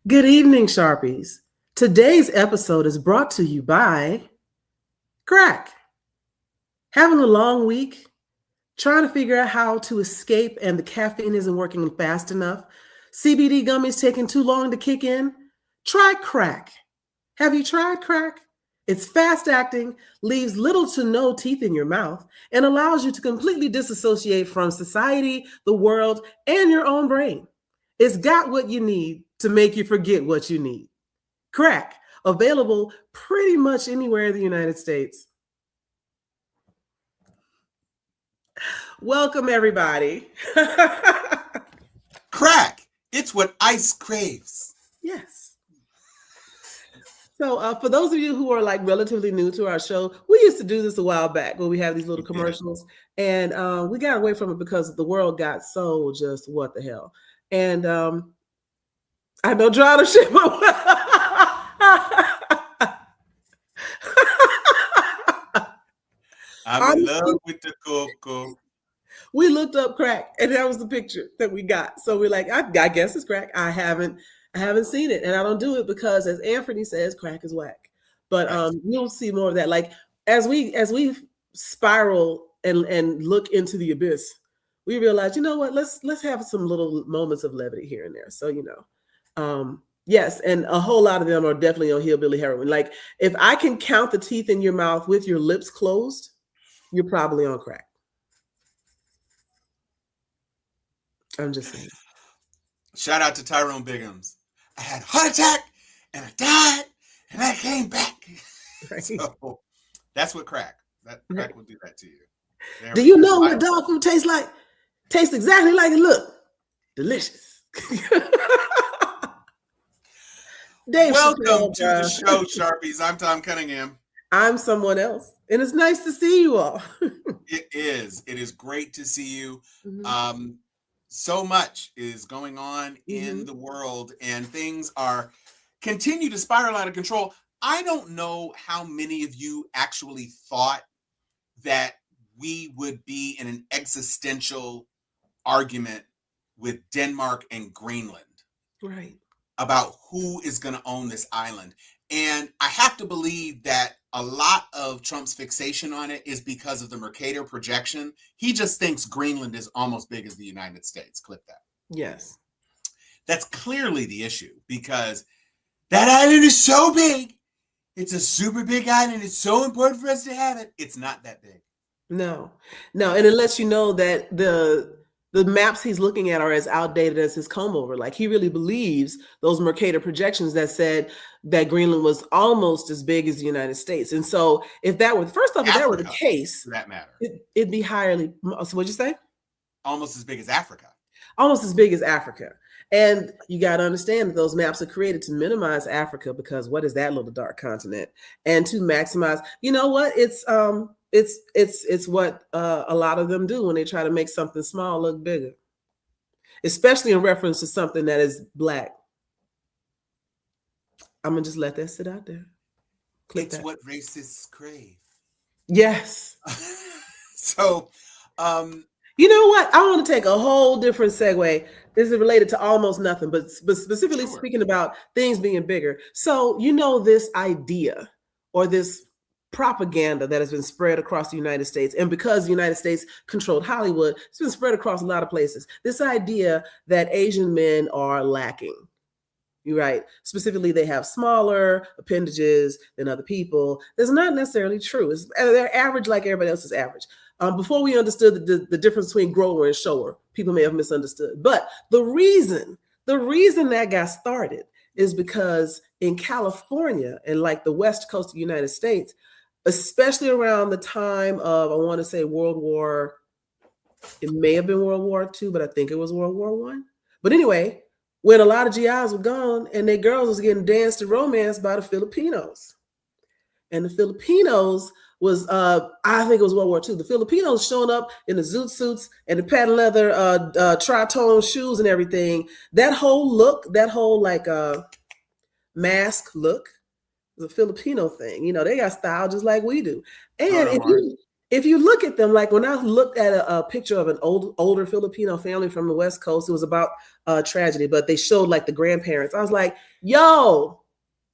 Good evening, Sharpies. Today's episode is brought to you by crack. Having a long week, trying to figure out how to escape, and the caffeine isn't working fast enough. CBD gummies taking too long to kick in. Try crack. Have you tried crack? It's fast acting, leaves little to no teeth in your mouth, and allows you to completely disassociate from society, the world, and your own brain. It's got what you need to make you forget what you need. Crack, available pretty much anywhere in the United States. Welcome, everybody. Crack. It's what ice craves. Yes. So, for those of you who are like relatively new to our show, we used to do this a while back where we have these little commercials, and we got away from it because the world got so just what the hell. And I know dry to shit. I'm in love with the cocoa. We looked up crack, and that was the picture that we got. So we're like, I guess it's crack. I haven't seen it, and I don't do it because, as Anthony says, crack is whack. But you'll see more of that. Like as we spiral and look into the abyss, we realize, you know what? Let's have some little moments of levity here and there. So yes, and a whole lot of them are definitely on hillbilly heroin. Like if I can count the teeth in your mouth with your lips closed, you're probably on crack. I'm just saying. Shout out to Tyrone Biggums. I had a heart attack and I died and I came back. Right. So that's what crack. Crack will do that to you. Do you know what dog food tastes like? Tastes exactly like it look. Delicious. Welcome to the show, Sharpies. I'm Tom Cunningham. I'm someone else. And it's nice to see you all. It is. It is great to see you. Mm-hmm. So much is going on in the world, and things continue to spiral out of control. I don't know how many of you actually thought that we would be in an existential argument with Denmark and Greenland, right, about who is going to own this island. And I have to believe that a lot of Trump's fixation on it is because of the Mercator projection. He just thinks Greenland is almost big as the United States. Clip that. Yes. That's clearly the issue, because that island is so big. It's a super big island. It's so important for us to have it. It's not that big. No. And it lets you know that the maps he's looking at are as outdated as his comb over. Like he really believes those Mercator projections that said that Greenland was almost as big as the United States. And so if that were, first off, if that were the case, for that matter, it'd be highly, so what'd you say? Almost as big as Africa. Almost as big as Africa. And you got to understand that those maps are created to minimize Africa, because what is that little dark continent? And to maximize, you know what? It's what a lot of them do when they try to make something small look bigger, especially in reference to something that is Black. I'm going to just let that sit out there. It's what racists crave. Yes. So, you know what? I want to take a whole different segue. This is related to almost nothing, but specifically speaking about things being bigger. So, this idea or this propaganda that has been spread across the United States, and because the United States controlled Hollywood, it's been spread across a lot of places. This idea that Asian men are lacking. You're right. Specifically, they have smaller appendages than other people. That's not necessarily true. They're average like everybody else is average. Before we understood the difference between grower and shower, people may have misunderstood. But the reason that got started is because in California and like the West Coast of the United States, especially around the time of, I want to say it may have been World War II, but I think it was World War I. But anyway, when a lot of GIs were gone and their girls was getting danced and romanced by the Filipinos. And the Filipinos was, I think it was World War II. The Filipinos showing up in the zoot suits and the patent leather tritone shoes and everything. That whole look, that whole like mask look, was a Filipino thing. They got style just like we do. And if you look at them, like when I looked at a picture of an older Filipino family from the West Coast, it was about tragedy, but they showed like the grandparents. I was like, yo,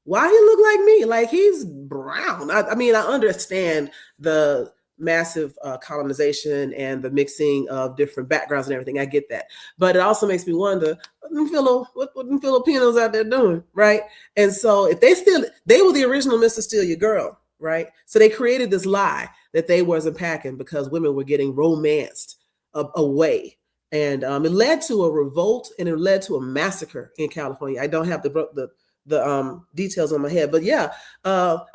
why he look like me? Like he's brown. I mean, I understand the massive colonization and the mixing of different backgrounds and everything. I get that, but it also makes me wonder what them Filipinos out there doing, right? And so if they were the original Mr. Steal Your Girl, right? So they created this lie that they wasn't packing because women were getting romanced away. And it led to a revolt and it led to a massacre in California. I don't have the details on my head, but yeah,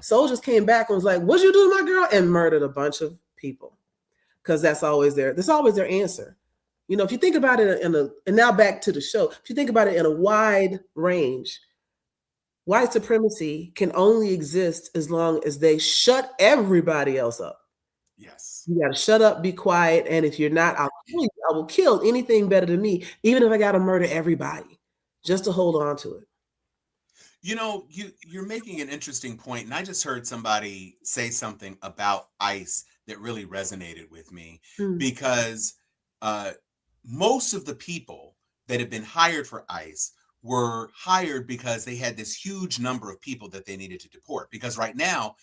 soldiers came back and was like, "What'd you do to my girl?" and murdered a bunch of people because that's always their answer. You know, if you think about it and now back to the show, if you think about it in a wide range, white supremacy can only exist as long as they shut everybody else up. Yes. You got to shut up, be quiet, and if you're not, I'll kill you. I will kill anything better than me, even if I got to murder everybody, just to hold on to it. You know, you're making an interesting point, and I just heard somebody say something about ICE that really resonated with me because most of the people that have been hired for ICE were hired because they had this huge number of people that they needed to deport. Because right now,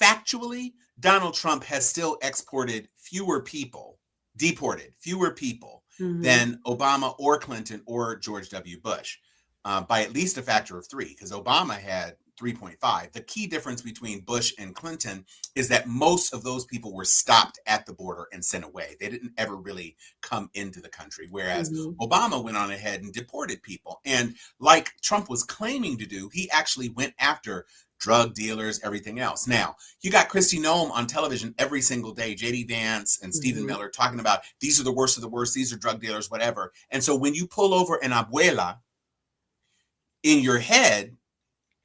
factually, Donald Trump has still deported fewer people than Obama or Clinton or George W. Bush. By at least a factor of 3, because Obama had 3.5. The key difference between Bush and Clinton is that most of those people were stopped at the border and sent away. They didn't ever really come into the country, whereas Obama went on ahead and deported people. And like Trump was claiming to do, he actually went after drug dealers, everything else. Now, you got Kristi Noem on television every single day, JD Vance and Stephen Miller talking about these are the worst of the worst, these are drug dealers, whatever. And so when you pull over an abuela, in your head,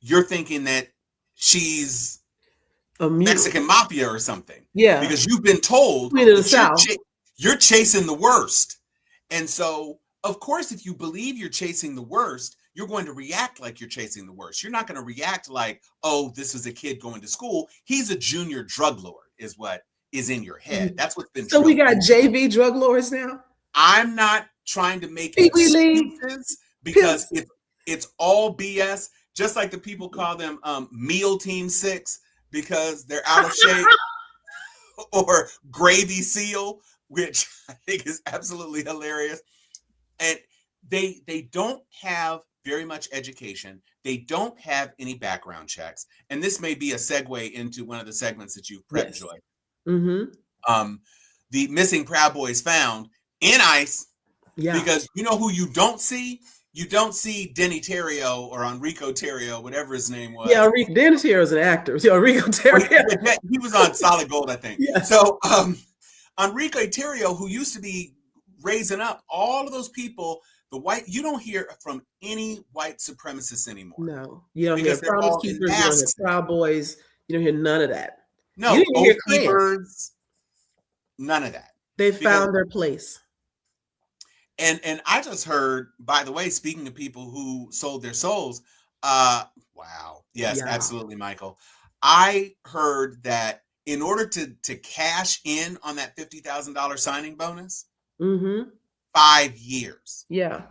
you're thinking that she's a Mexican mafia or something. Yeah. Because you've been told that you're chasing the worst. And so, of course, if you believe you're chasing the worst, you're going to react like you're chasing the worst. You're not going to react like, oh, this is a kid going to school. He's a junior drug lord, is what is in your head. That's what's been So we got JV drug lords now? I'm not trying to make excuses because it's all BS, just like the people call them Meal Team 6 because they're out of shape, or Gravy Seal, which I think is absolutely hilarious. And they don't have very much education. They don't have any background checks. And this may be a segue into one of the segments that you've prepped, Joy. The missing Proud Boys found in ICE. Yeah. Because you know who you don't see? You don't see Denny Terrio or Enrico Terrio, whatever his name was. Yeah, Denny Terrio is an actor. Yeah, Enrico Terrio. He was on Solid Gold, I think. Yes. So Enrico Terrio, who used to be raising up all of those people, you don't hear from any white supremacists anymore. No, you don't hear Promise Keepers, you don't hear Proud Boys, you don't hear none of that. No, Oath Keepers, none of that. They found their place. And I just heard, by the way, speaking of people who sold their souls, wow. Yes, yeah. Absolutely, Michael. I heard that in order to cash in on that $50,000 signing bonus, 5 years. Yeah.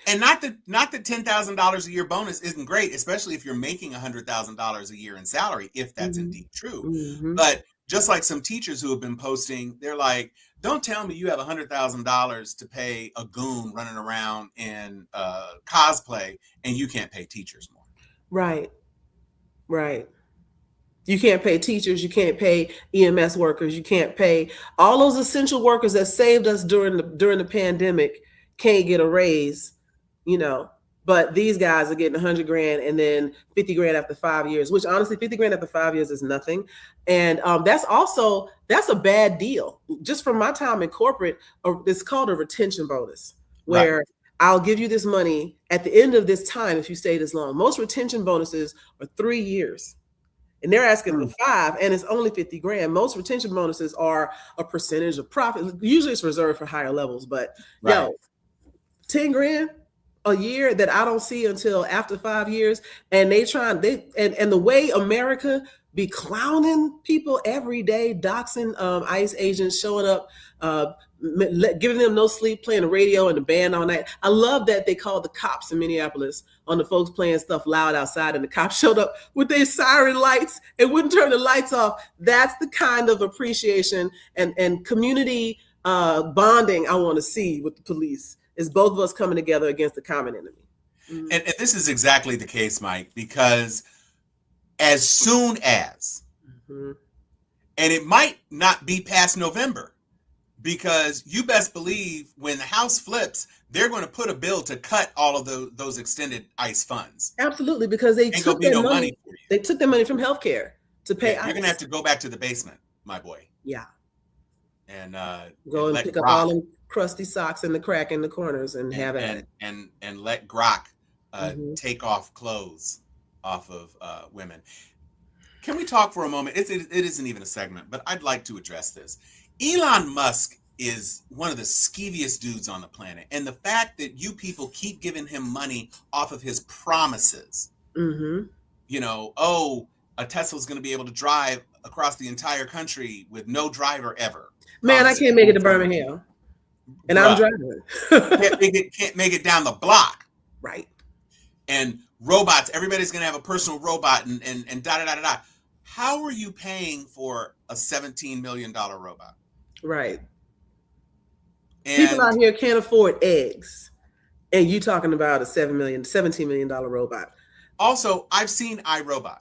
And not that $10,000 a year bonus isn't great, especially if you're making $100,000 a year in salary, if that's indeed true. But just like some teachers who have been posting, they're like, don't tell me you have $100,000 to pay a goon running around in cosplay and you can't pay teachers more. Right. You can't pay teachers. You can't pay EMS workers. You can't pay all those essential workers that saved us during the pandemic. Can't get a raise, but these guys are getting $100,000 and then $50,000 after 5 years, which honestly, $50,000 after 5 years is nothing. And that's a bad deal. Just from my time in corporate, it's called a retention bonus, where I'll give you this money at the end of this time if you stay this long. Most retention bonuses are 3 years. And they're asking for 5, and it's only $50,000. Most retention bonuses are a percentage of profit. Usually it's reserved for higher levels, but $10,000 a year that I don't see until after 5 years. And and the way America be clowning people every day, doxing ICE agents, showing up, giving them no sleep, playing the radio and the band all night. I love that they called the cops in Minneapolis on the folks playing stuff loud outside, and the cops showed up with their siren lights and wouldn't turn the lights off. That's the kind of appreciation and community bonding I want to see with the police, is both of us coming together against the common enemy. And this is exactly the case, Mike, because as soon as, and it might not be past November, because you best believe when the House flips, they're going to put a bill to cut all of those extended ICE funds. Absolutely, because they took their money. They took their money from healthcare to pay. You're going to have to go back to the basement, my boy. Yeah. And go and pick up all them crusty socks in the crack in the corners and have it. And let Grok take off clothes off of women. Can we talk for a moment? It isn't even a segment, but I'd like to address this. Elon Musk is one of the skeeviest dudes on the planet. And the fact that you people keep giving him money off of his promises, you know, oh, a Tesla's going to be able to drive across the entire country with no driver ever. Man, I can't make it to Birmingham. And I'm driving. can't make it down the block. Right. And robots, everybody's going to have a personal robot and da-da-da-da-da. How are you paying for a $17 million robot? Right. And people out here can't afford eggs. And you talking about a $17 million robot. Also, I've seen iRobot.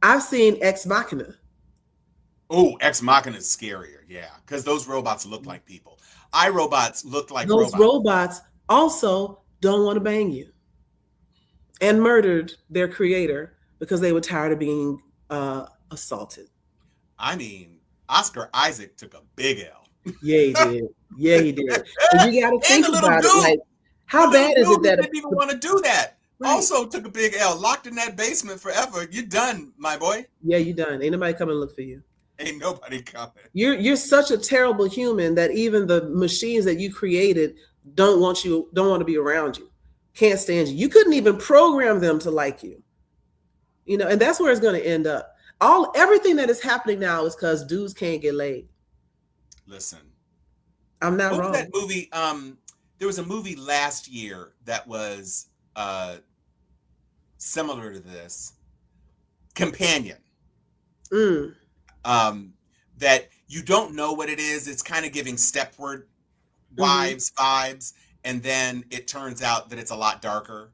I've seen Ex Machina. Oh, Ex Machina is scarier, yeah, because those robots look like people. iRobots look like robots. Those robots also don't want to bang you, and murdered their creator because they were tired of being assaulted. I mean, Oscar Isaac took a big L. Yeah, he did. Yeah, he did. And you got to think about it. Like, how bad is it that didn't even want to do that? Right. Also took a big L, locked in that basement forever. You're done, my boy. Yeah, you done. Ain't nobody coming to look for you. Ain't nobody coming. You're such a terrible human that even the machines that you created don't want to be around you. Can't stand you. You couldn't even program them to like you. You know, and that's where it's going to end up. Everything that is happening now is because dudes can't get laid. Listen, I'm not wrong. Was that movie? There was a movie last year that was similar to this. Companion. That you don't know what it is. It's kind of giving Stepford Wives vibes, and then it turns out that it's a lot darker.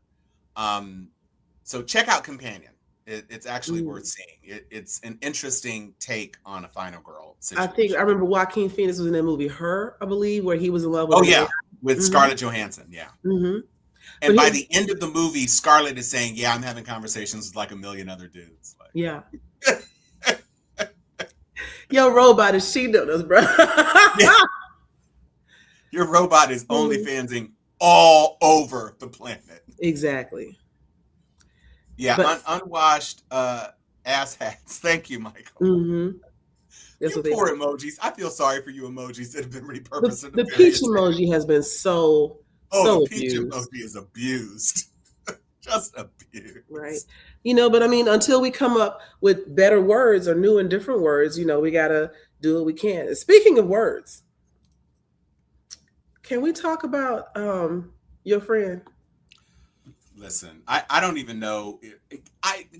So check out Companion. It's actually worth seeing. It's an interesting take on a final girl situation. I remember Joaquin Phoenix was in that movie Her, I believe, where he was in love with. Oh yeah, with Scarlett Johansson. Yeah. And by the end of the movie, Scarlett is saying, "Yeah, I'm having conversations with like a million other dudes." Like, yeah. Your robot is cheating on us, bro. Yeah. Your robot is OnlyFansing all over the planet. Exactly. Yeah, but, unwashed ass hats. Thank you, Michael. You poor emojis. I feel sorry for you emojis that have been repurposed. The peach emoji has been so the peach emoji is abused. Just abused. Right. You know, but I mean, until we come up with better words or new and different words, you know, we got to do what we can. Speaking of words, can we talk about your friend? Listen, I don't even know.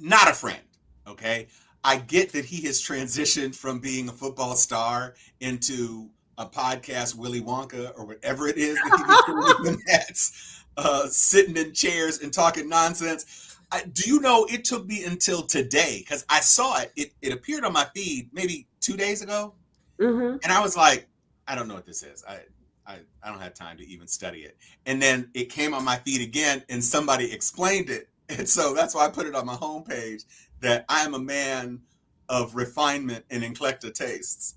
Not a friend, okay? I get that he has transitioned from being a football star into a podcast, Willy Wonka, or whatever it is that he was doing in that, sitting in chairs and talking nonsense. Do you know, it took me until today, because I saw it. It appeared on my feed maybe 2 days ago. And I was like, I don't know what this is. I don't have time to even study it. And then it came on my feed again and somebody explained it. And so that's why I put it on my homepage, that I am a man of refinement and eclectic tastes.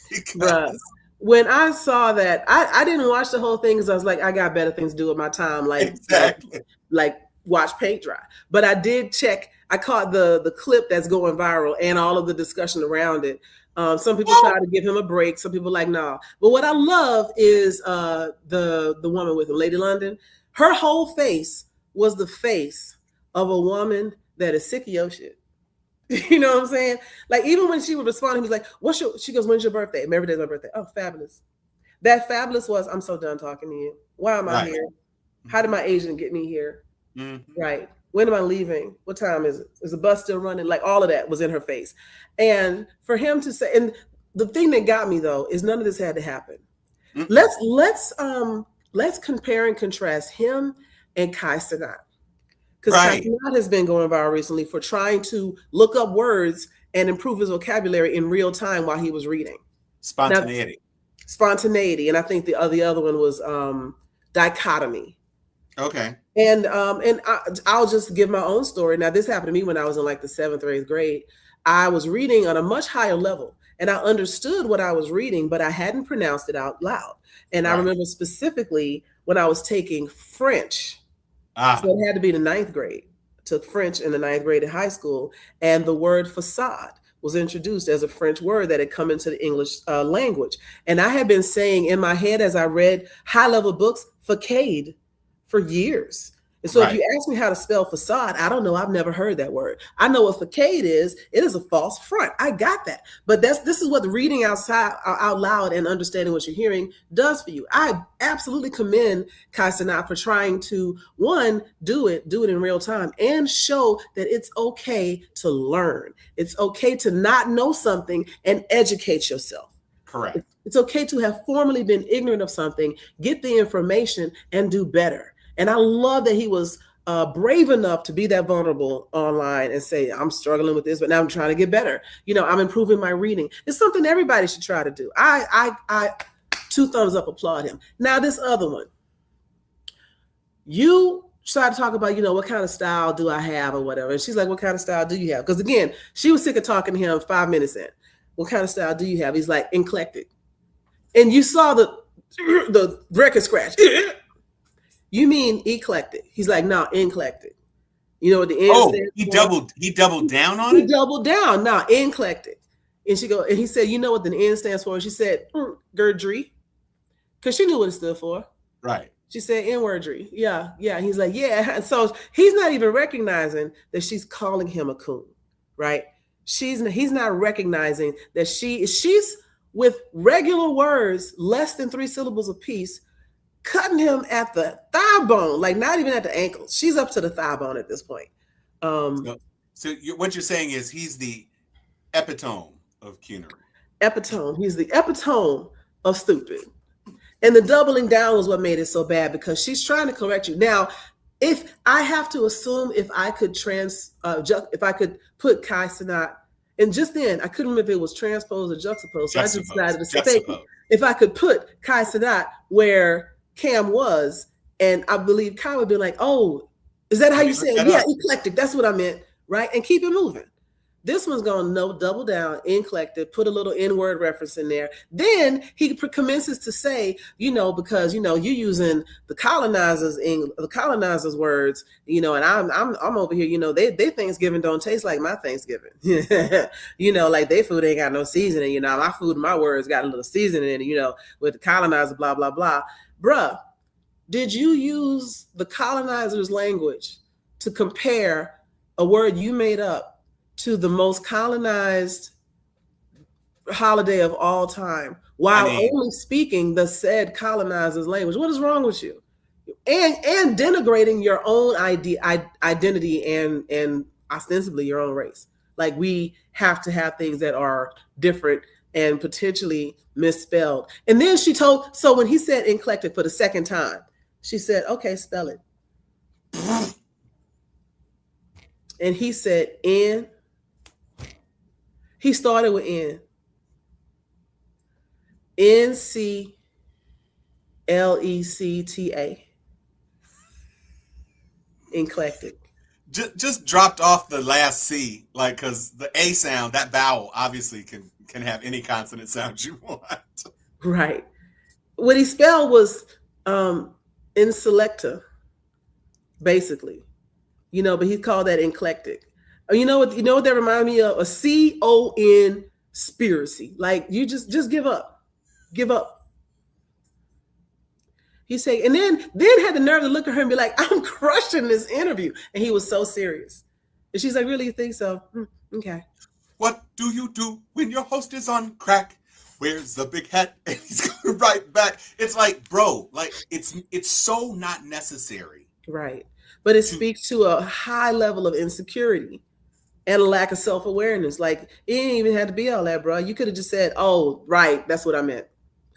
Because when I saw that, I didn't watch the whole thing because I was like, I got better things to do with my time. Like watch paint dry. But I did check. I caught the clip that's going viral and all of the discussion around it. Some people try to give him a break. Some people like, nah. But what I love is the woman with him, Lady London. Her whole face was the face of a woman that is sick of your shit. You know what I'm saying? Like even when she would respond, he was like, "What's your?" She goes, "When's your birthday?" Every day's my birthday. Oh, fabulous. That fabulous was, "I'm so done talking to you. Why am I Right. here? How did my agent get me here? Mm-hmm. Right. When am I leaving? What time is it? Is the bus still running?" Like all of that was in her face. And for him to say, and the thing that got me though is none of this had to happen. Mm-mm. Let's compare and contrast him and Kai Cenat. Because Kai Right. Cenat has been going viral recently for trying to look up words and improve his vocabulary in real time while he was reading. Now, Spontaneity. spontaneity, and I think the other one was dichotomy. Okay. I'll just give my own story. Now, this happened to me when I was in like the seventh or eighth grade. I was reading on a much higher level, and I understood what I was reading, but I hadn't pronounced it out loud. And I Right. remember specifically when I was taking French. So Ah. it had to be the ninth grade. Took French in the ninth grade at high school, and the word facade was introduced as a French word that had come into the English language. And I had been saying in my head as I read high level books, facade for years. And so if Right. you ask me how to spell facade, I don't know. I've never heard that word. I know what facade is. It is a false front. I got that. But this is what the reading outside out loud and understanding what you're hearing does for you. I absolutely commend Kai Cenat for trying to one do it in real time and show that it's okay to learn. It's okay to not know something and educate yourself. Correct. It's okay to have formerly been ignorant of something, get the information, and do better. And I love that he was brave enough to be that vulnerable online and say, "I'm struggling with this, but now I'm trying to get better. I'm improving my reading." It's something everybody should try to do. I two thumbs up, applaud him. Now this other one, you try to talk about, what kind of style do I have or whatever. And she's like, "What kind of style do you have?" Because again, she was sick of talking to him 5 minutes in. "What kind of style do you have?" He's like, "Eclectic." And you saw the record scratch. "You mean eclectic?" He's like, "No, eclectic." You know what the N Oh, stands he for? doubled down on He it? doubled down. "No, eclectic." And he said, "You know what the N stands for?" She said, Gerdry, because she knew what it stood for. Right. She said inwardry. Yeah, yeah. He's like, yeah. And so he's not even recognizing that she's calling him a coon, right? He's not recognizing that she's with regular words, less than 3 syllables apiece, cutting him at the thigh bone, like not even at the ankles. She's up to the thigh bone at this point. Um, What you're saying is he's the epitome of coonery. epitome. He's the epitome of stupid. And the doubling down was what made it so bad because she's trying to correct you. Now, if I have to assume if I could if I could put Kai Cenat, and just then I couldn't remember if it was transposed or juxtaposed. So I just decided to say, thank you. Juxtapose. If I could put Kai Cenat where Cam was, and I believe Kai would be like, "Oh, is that how Let you me say look it? that Yeah, up. eclectic. That's what I meant." Right? And keep it moving. This one's going to double down, eclectic, put a little N-word reference in there. Then he commences to say, because you're using the colonizers' words, and I'm over here, they Thanksgiving don't taste like my Thanksgiving. Like their food ain't got no seasoning, my food and my words got a little seasoning in it, with the colonizer, blah, blah, blah. Bruh, did you use the colonizers' language to compare a word you made up to the most colonized holiday of all time I while mean, only speaking the said colonizers' language? What is wrong with you? And denigrating your own identity and ostensibly your own race. Like we have to have things that are different and potentially misspelled. And then so when he said eclectic for the second time, she said, "Okay, spell it." And he said N. He started with N. nclecta. Eclectic. just dropped off the last C, like because the A sound, that vowel, obviously can have any consonant sound you want. Right. What he spelled was nclecta, basically. But he called that eclectic. You know what that reminded me of? A conspiracy. Like you just give up. Give up. He said, and then had the nerve to look at her and be like, "I'm crushing this interview." And he was so serious. And she's like, "Really, you think so?" Okay. What do you do when your host is on crack? Where's the big hat? And he's going right back. It's like, bro, like it's so not necessary Right. But it to. speaks to a high level of insecurity and a lack of self awareness. Like, it didn't even have to be all that, bro. You could have just said, "Oh, right, that's what I meant,"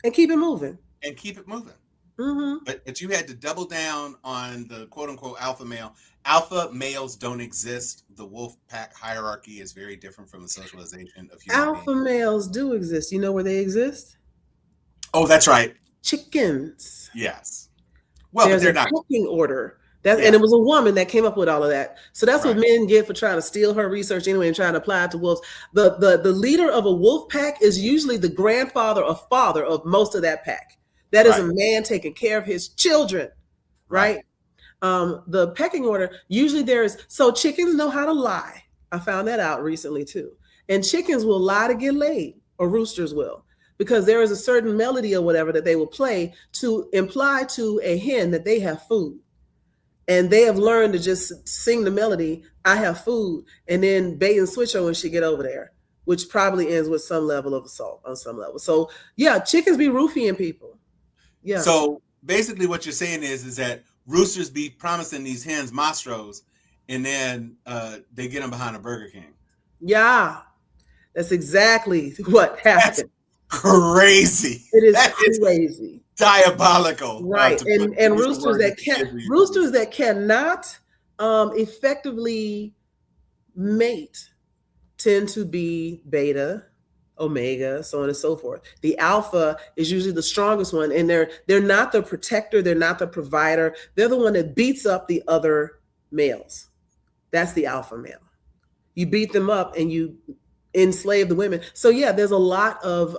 and keep it moving. And keep it moving. Mm-hmm. But you had to double down on the quote unquote alpha male. Alpha males don't exist. The wolf pack hierarchy is very different from the socialization of human beings. Alpha males do exist. You know where they exist? Oh, that's right. Chickens. Yes. Well, but There's a they're not. pecking order. That, and Yeah. it was a woman that came up with all of that. So that's what Right. men get for trying to steal her research anyway and trying to apply it to wolves. The leader of a wolf pack is usually the grandfather or father of most of that pack. That is a Right. man taking care of his children, Right. right? The pecking order, usually there is, so chickens know how to lie. I found that out recently too. And chickens will lie to get laid, or roosters will, because there is a certain melody or whatever that they will play to imply to a hen that they have food. And they have learned to just sing the melody, I have food, and then bait and switch her when she get over there, which probably ends with some level of assault on some level. So yeah, chickens be roofing people. Yeah. So basically, what you're saying is that roosters be promising these hens mastros, and then they get them behind a Burger King. Yeah. That's exactly what happened. That's crazy. It is That is crazy. diabolical. Right. And roosters roosters that cannot effectively mate tend to be beta, omega, so on and so forth. The alpha is usually the strongest one, and they're not the protector, they're not the provider. They're the one that beats up the other males. That's the alpha male. You beat them up and you enslave the women. So yeah, there's a lot of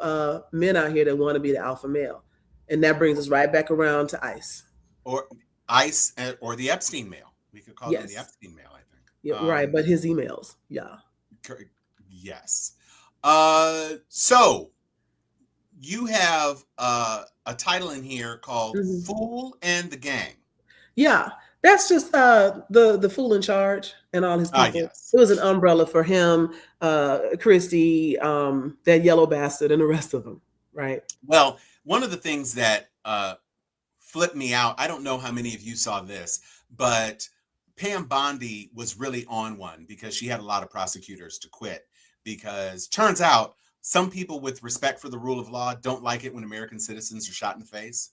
men out here that want to be the alpha male, and that brings us right back around to ICE. Or ICE, or the Epstein male. We could call them the Epstein male, I think. Yeah, right. But his emails, yeah. Yes. So you have a title in here called "Fool and the Gang." Yeah, that's just the fool in charge and all his people. Yes. It was an umbrella for him, Christie, that yellow bastard, and the rest of them, right? Well, one of the things that flipped me out, I don't know how many of you saw this, but Pam Bondi was really on one because she had a lot of prosecutors to quit, because turns out some people with respect for the rule of law don't like it when American citizens are shot in the face.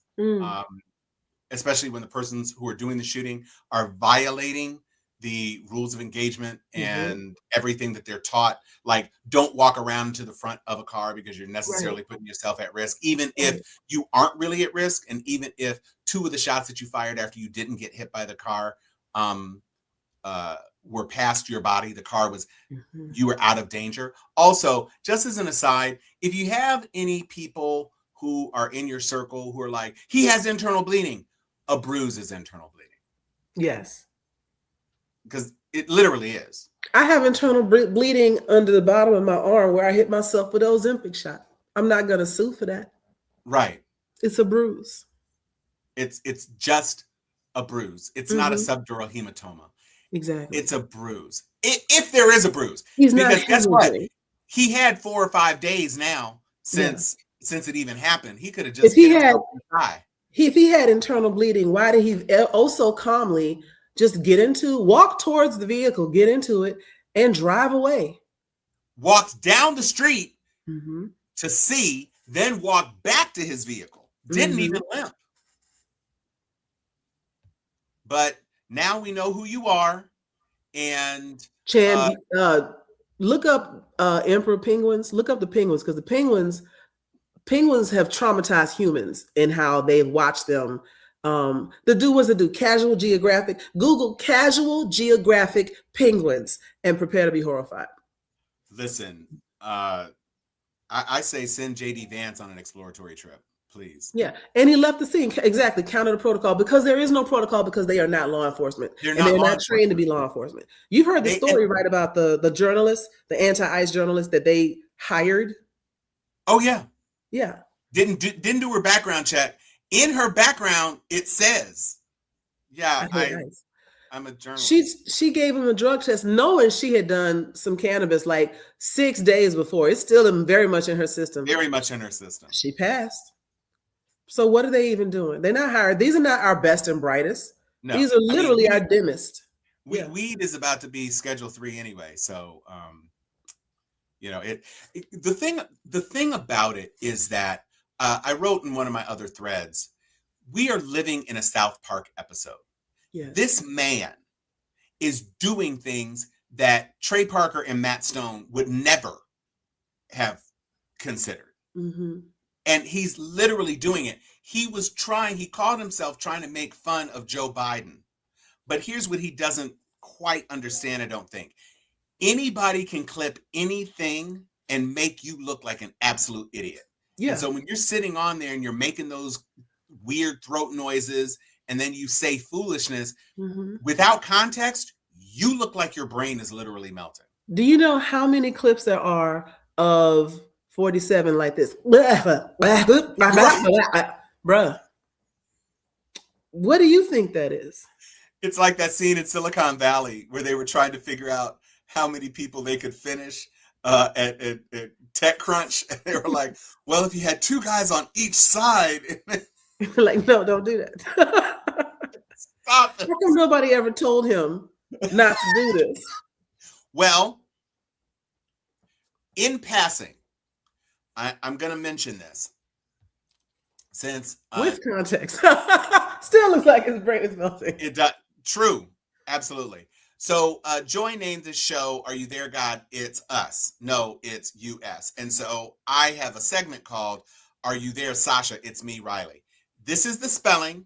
Especially when the persons who are doing the shooting are violating the rules of engagement and everything that they're taught. Like, don't walk around to the front of a car because you're necessarily putting yourself at risk, even if you aren't really at risk. And even if two of the shots that you fired after you didn't get hit by the car were past your body, the car was, you were out of danger. Also, just as an aside, if you have any people who are in your circle who are like, he has internal bleeding, a bruise is internal bleeding. Yes. Because it literally is. I have internal bleeding under the bottom of my arm where I hit myself with an Ozempic shot. I'm not going to sue for that. Right. It's a bruise. It's just a bruise. It's not a subdural hematoma. Exactly. It's a bruise. If there is a bruise. He's because not guess what? He had 4 or 5 days now since it even happened. He could have just if he had internal bleeding, why did he so calmly just walk towards the vehicle, get into it, and drive away? Walked down the street to see, then walked back to his vehicle. Didn't even limp. But now we know who you are. And Chan, look up emperor penguins. Look up the penguins, because the penguins have traumatized humans in how they've watched them. Casual Geographic. Google Casual Geographic penguins and prepare to be horrified. Listen, I say send JD Vance on an exploratory trip, please. Yeah, and he left the scene. Exactly, counter the protocol, because there is no protocol, because they are not law enforcement. They're not trained to be law enforcement. You've heard the story, right, about the journalist, the anti-ICE journalist that they hired? Oh yeah. Yeah. Didn't do her background check. In her background, it says, I'm a journalist. She gave him a drug test knowing she had done some cannabis like 6 days before. It's still very much in her system. Very much in her system. She passed. So what are they even doing? They're not hired. These are not our best and brightest. No, these are literally I mean, our dimmest. Weed is about to be Schedule 3 anyway, so you know the thing about it is that I wrote in one of my other threads, we are living in a South Park episode. Yes. This man is doing things that Trey Parker and Matt Stone would never have considered. Mm-hmm. And he's literally doing it. He called himself trying to make fun of Joe Biden. But here's what he doesn't quite understand, I don't think. Anybody can clip anything and make you look like an absolute idiot. Yeah. And so when you're sitting on there and you're making those weird throat noises and then you say foolishness, mm-hmm. without context, you look like your brain is literally melting. Do you know how many clips there are of 47 like this? Bruh. What do you think that is? It's like that scene in Silicon Valley where they were trying to figure out how many people they could finish at TechCrunch. And they were like, well, if you had 2 guys on each side. Like, no, don't do that. Stop it. How come nobody ever told him not to do this? Well, in passing, I'm going to mention this. Since with context, still looks like his brain is melting. It does. True. Absolutely. So Joy named this show, Are You There, God? It's Us. No, it's US. And so I have a segment called Are You There, Sasha? It's me, Riley. This is the spelling.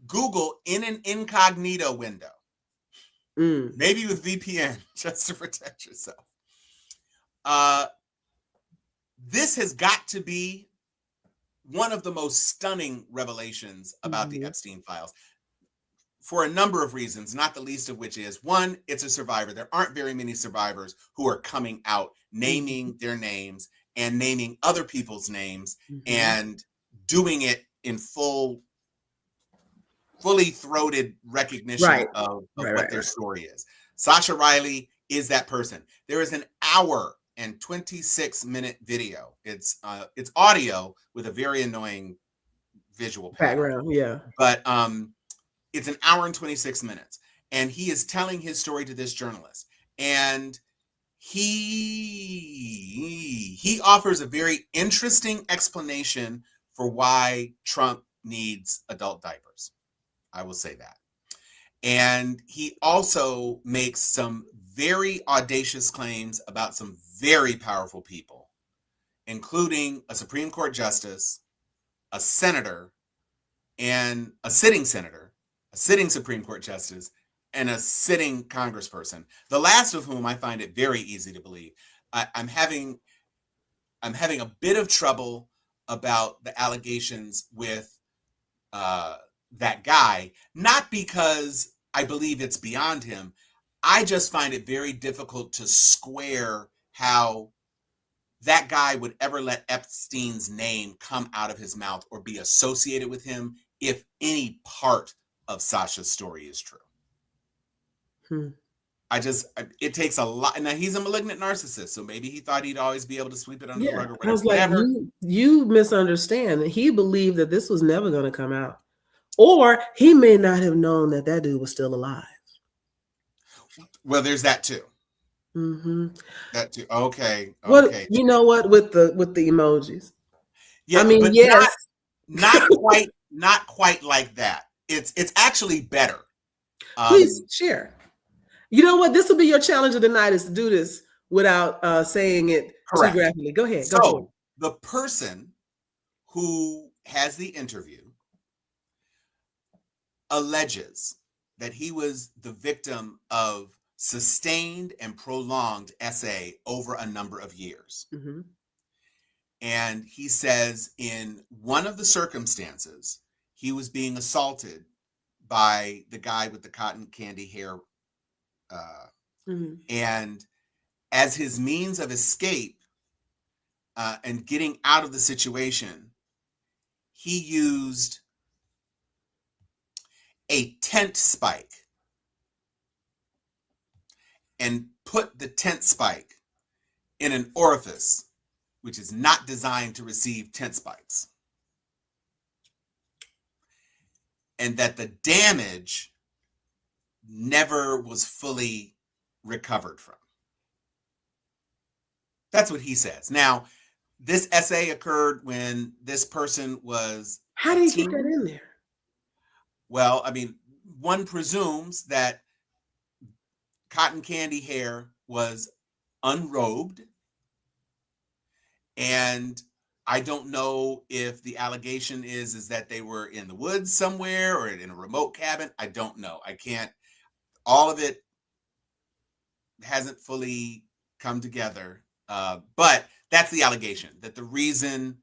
Google in an incognito window. Maybe with VPN, just to protect yourself. This has got to be one of the most stunning revelations about the Epstein files for a number of reasons, not the least of which is, one, it's a survivor. There aren't very many survivors who are coming out, naming their names and naming other people's names and doing it in fully throated recognition of what their story is. Sasha Riley is that person. There is an hour and 26-minute video. It's audio with a very annoying visual background. Yeah. But it's an hour and 26 minutes. And he is telling his story to this journalist. And he offers a very interesting explanation for why Trump needs adult diapers. I will say that. And he also makes some very audacious claims about some very powerful people, including a Supreme Court justice, a senator, and a sitting senator, a sitting Supreme Court justice, and a sitting congressperson. The last of whom I find it very easy to believe. I'm having a bit of trouble about the allegations with that guy, not because I believe it's beyond him. I just find it very difficult to square how that guy would ever let Epstein's name come out of his mouth or be associated with him if any part of Sasha's story is true. It takes a lot. Now, he's a malignant narcissist, so maybe he thought he'd always be able to sweep it under the rug or whatever. I was like, you misunderstand. He believed that this was never going to come out. Or he may not have known that dude was still alive. Well, there's that too. That too. Okay. Okay. You know what? With the emojis. Yeah. I mean, but yes. Not quite like that. It's actually better. Please share. You know what? This will be your challenge of the night, is to do this without saying it too graphically. Go ahead. So the person who has the interview alleges that he was the victim of sustained and prolonged SA over a number of years. And he says in one of the circumstances, he was being assaulted by the guy with the cotton candy hair. And as his means of escape and getting out of the situation, he used a tent spike and put the tent spike in an orifice which is not designed to receive tent spikes. And that the damage never was fully recovered from. That's what he says. Now, this essay occurred when this person was How a did he teen. get that in there? Well, I mean, one presumes that cotton candy hair was unrobed. And I don't know if the allegation is that they were in the woods somewhere or in a remote cabin. I don't know. I can't. All of it hasn't fully come together. But that's the allegation, that the reason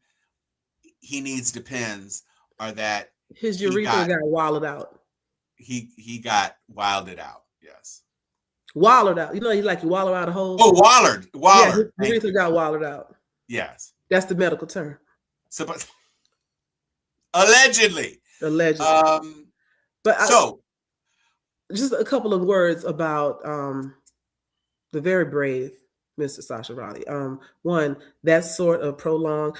he needs depends are that his urethra got wilded out. He got wilded out. Yes. Wallowed out. You know, you wallow out a hole. Oh, wallered. Yeah, his urethra got wallowed out. Yes. That's the medical term. So, allegedly. But just a couple of words about the very brave Mr. Sasha Raleigh. One, that sort of prolonged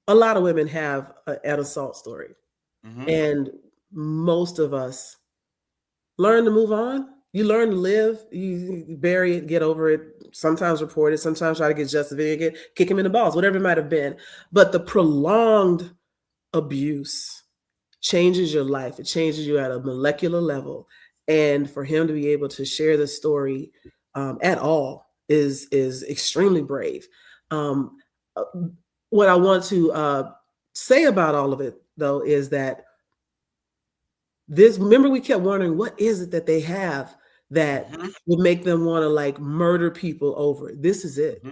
a lot of women have an assault story, and most of us learn to move on. You learn to live. You bury it, get over it. Sometimes report it. Sometimes try to get justified, kick him in the balls, whatever it might have been. But the prolonged abuse changes your life. It changes you at a molecular level. And for him to be able to share the story at all is extremely brave. What I want to say about all of it, though, is that remember, we kept wondering, what is it that they have that would make them want to murder people over it? This is it.